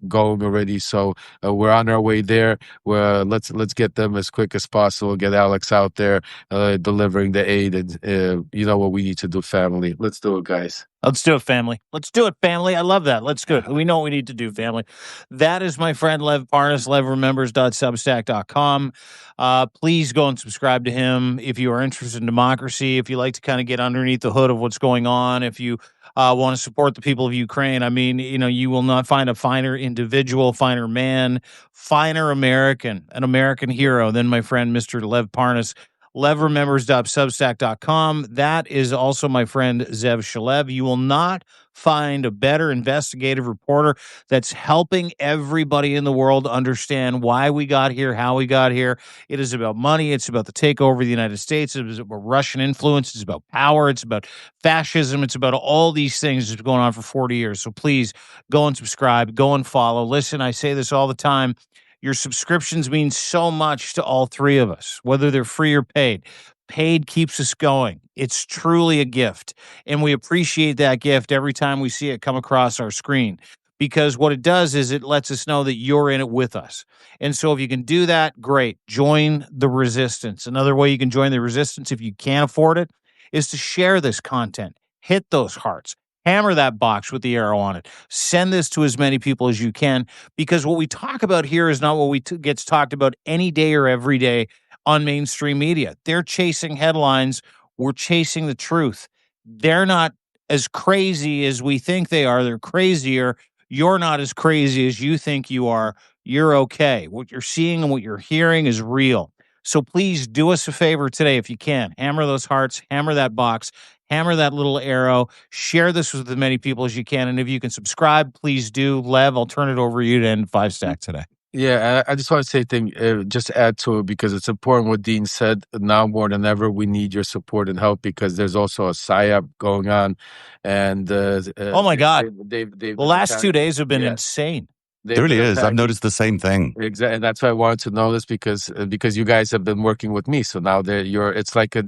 going already. So we're on our way there. Let's get them as quick as possible. Get Alex out there delivering the aid, and you know what we need to do, family. Let's do it, guys. Let's do it, family. Let's do it, family. I love that. Let's do it. We know what we need to do, family. That is my friend Lev Parnas, levremembers.substack.com. Please go and subscribe to him if you are interested in democracy, if you like to kind of get underneath the hood of what's going on, if you want to support the people of Ukraine. I mean, you will not find a finer individual, finer man, finer American, an American hero than my friend Mr. Lev Parnas. levremembers.substack.com. That is also my friend Zev Shalev. You will not find a better investigative reporter that's helping everybody in the world understand why we got here, how we got here. It is about money. It's about the takeover of the United States. It is about Russian influence. It's about power. It's about fascism. It's about all these things that's been going on for 40 years. So please go and subscribe, go and follow. Listen, I say this all the time. Your subscriptions mean so much to all three of us, whether they're free or paid. Paid keeps us going. It's truly a gift. And we appreciate that gift every time we see it come across our screen, because what it does is it lets us know that you're in it with us. And so if you can do that, great. Join the resistance. Another way you can join the resistance, if you can't afford it, is to share this content. Hit those hearts. Hammer that box with the arrow on it. Send this to as many people as you can, because what we talk about here is not what gets talked about any day or every day on mainstream media. They're chasing headlines. We're chasing the truth. They're not as crazy as we think they are. They're crazier. You're not as crazy as you think you are. You're okay. What you're seeing and what you're hearing is real. So please do us a favor today if you can. Hammer those hearts. Hammer that box. Hammer that little arrow. Share this with as many people as you can. And if you can subscribe, please do. Lev, I'll turn it over to you to end 5 Stack today. Yeah, I just want to say just add to it, because it's important what Dean said. Now more than ever, we need your support and help, because there's also a PSYOP going on. And oh my God. they've the last 2 days have been yeah. insane. They've There really been is. I've attacking. noticed the same thing. Exactly, and that's why I wanted to know this because you guys have been working with me, so now it's like a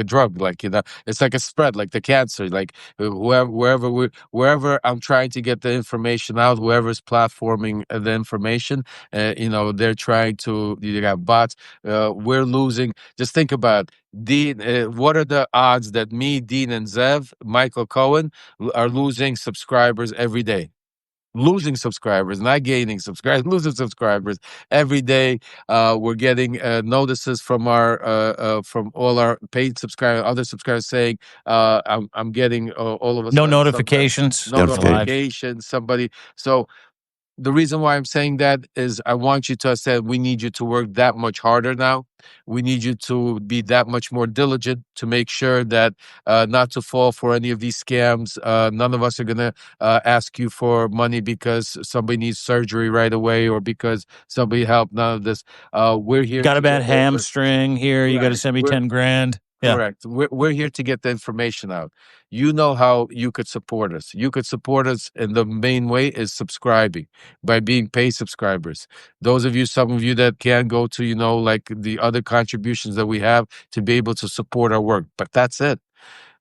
drug, like it's like a spread, like the cancer, like wherever I'm trying to get the information out, whoever's platforming the information, they're trying to. You got bots. We're losing. Just think about Dean. What are the odds that me, Dean, and Zev, Michael Cohen, are losing subscribers every day? Losing subscribers, not gaining subscribers, losing subscribers every day. We're getting notices from from all our paid subscribers, other subscribers saying, I'm getting all of a No sudden notifications. no Live. notifications. Somebody. So the reason why I'm saying that is I want you to understand we need you to work that much harder now. We need you to be that much more diligent to make sure that not to fall for any of these scams. None of us are going to ask you for money because somebody needs surgery right away or because somebody helped. None of this. We're here Got a to bad get hamstring here. You got to right. send me 10 grand. Yeah. Correct. We're here to get the information out. You know how you could support us. You could support us, and the main way is subscribing by being paid subscribers. Some of you that can go to, like the other contributions that we have to be able to support our work. But that's it.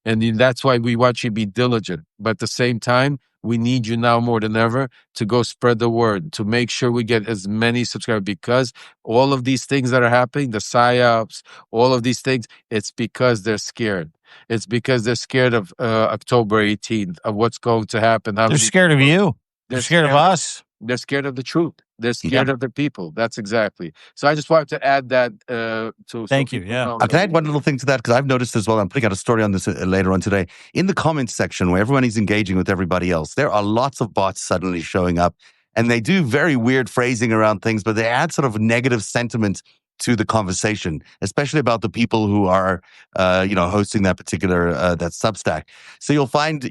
And that's why we want you to be diligent. But at the same time, we need you now more than ever to go spread the word, to make sure we get as many subscribers because all of these things that are happening, the psyops, all of these things, it's because they're scared. It's because they're scared of October 18th, of what's going to happen. They're scared of you. They're scared of us. They're scared of the truth. They're scared of the people. That's exactly. So I just wanted to add that to. Thank you. Yeah. Can I add one little thing to that? Because I've noticed as well, I'm putting out a story on this later on today. In the comments section where everyone is engaging with everybody else, there are lots of bots suddenly showing up. And they do very weird phrasing around things, but they add sort of negative sentiment to the conversation, especially about the people who are, hosting that particular, that Substack. So you'll find,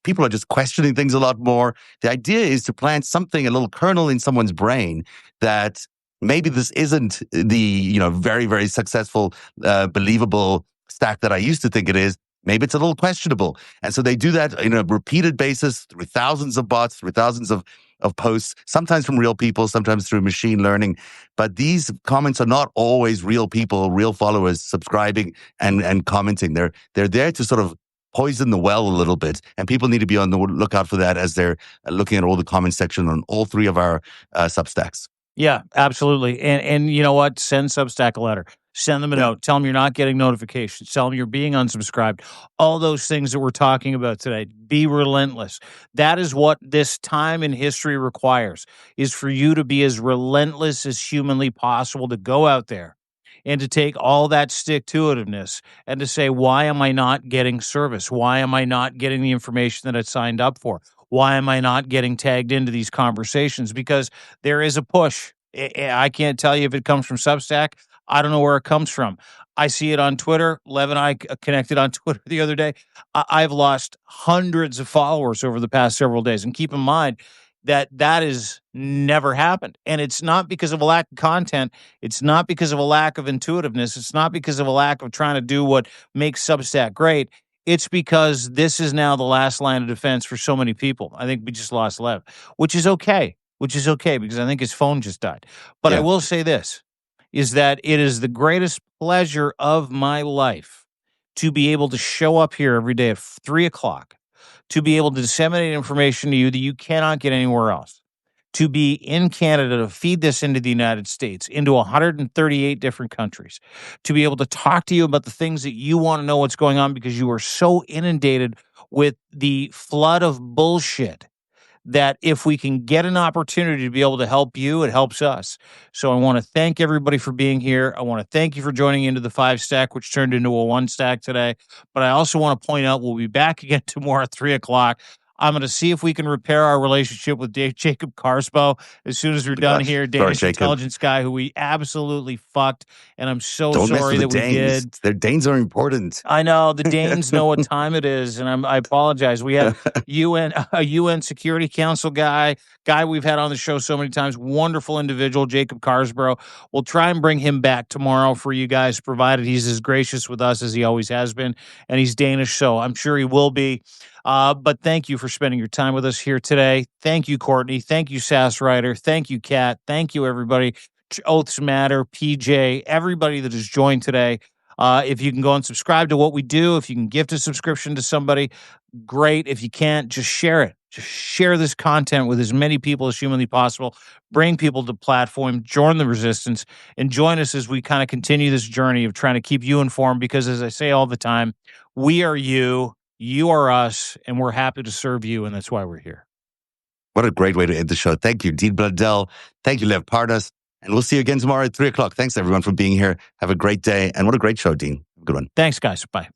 people are just questioning things a lot more. The idea is to plant something, a little kernel in someone's brain that maybe this isn't the, very, very successful, believable stack that I used to think it is. Maybe it's a little questionable. And so they do that in a repeated basis through thousands of bots, through thousands of posts, sometimes from real people, sometimes through machine learning. But these comments are not always real people, real followers subscribing and commenting. They're there to sort of poison the well a little bit. And people need to be on the lookout for that as they're looking at all the comment section on all three of our Substacks. Yeah, absolutely. And you know what? Send Substack a letter. Send them a note. Tell them you're not getting notifications. Tell them you're being unsubscribed. All those things that we're talking about today. Be relentless. That is what this time in history requires, is for you to be as relentless as humanly possible, to go out there and to take all that stick-to-itiveness and to say, why am I not getting service? Why am I not getting the information that I signed up for? Why am I not getting tagged into these conversations? Because there is a push. I can't tell you if it comes from Substack. I don't know where it comes from. I see it on Twitter. Lev and I connected on Twitter the other day. I've lost hundreds of followers over the past several days. And keep in mind that has never happened. And it's not because of a lack of content. It's not because of a lack of intuitiveness. It's not because of a lack of trying to do what makes Substack great. It's because this is now the last line of defense for so many people. I think we just lost Lev, which is okay because I think his phone just died. But I will say this, is that it is the greatest pleasure of my life to be able to show up here every day at 3:00, to be able to disseminate information to you that you cannot get anywhere else, to be in Canada, to feed this into the United States, into 138 different countries, to be able to talk to you about the things that you want to know what's going on because you are so inundated with the flood of bullshit that if we can get an opportunity to be able to help you, it helps us. So I want to thank everybody for being here. I want to thank you for joining into the 5-stack, which turned into a 1-stack today. But I also want to point out we'll be back again tomorrow at 3:00. I'm going to see if we can repair our relationship with Jacob Carspo as soon as we're done here. Danish intelligence guy who we absolutely fucked. And I'm so sorry that we did. Their Danes are important. I know. The Danes know what time it is. And I apologize. We had a UN Security Council guy we've had on the show so many times. Wonderful individual, Jacob Carsborough. We'll try and bring him back tomorrow for you guys, provided he's as gracious with us as he always has been. And he's Danish, so I'm sure he will be. But thank you for spending your time with us here today. Thank you, Courtney. Thank you, Sass Ryder. Thank you, Kat. Thank you, everybody. Oaths Matter, PJ, everybody that has joined today. If you can go and subscribe to what we do, if you can gift a subscription to somebody, great. If you can't, just share it. Just share this content with as many people as humanly possible. Bring people to the platform, join the resistance, and join us as we kind of continue this journey of trying to keep you informed. Because as I say all the time, we are you, you are us, and we're happy to serve you, and that's why we're here. What a great way to end the show. Thank you, Dean Blundell. Thank you, Lev Parnas. And we'll see you again tomorrow at 3 o'clock. Thanks, everyone, for being here. Have a great day. And what a great show, Dean. Good one. Thanks, guys. Bye.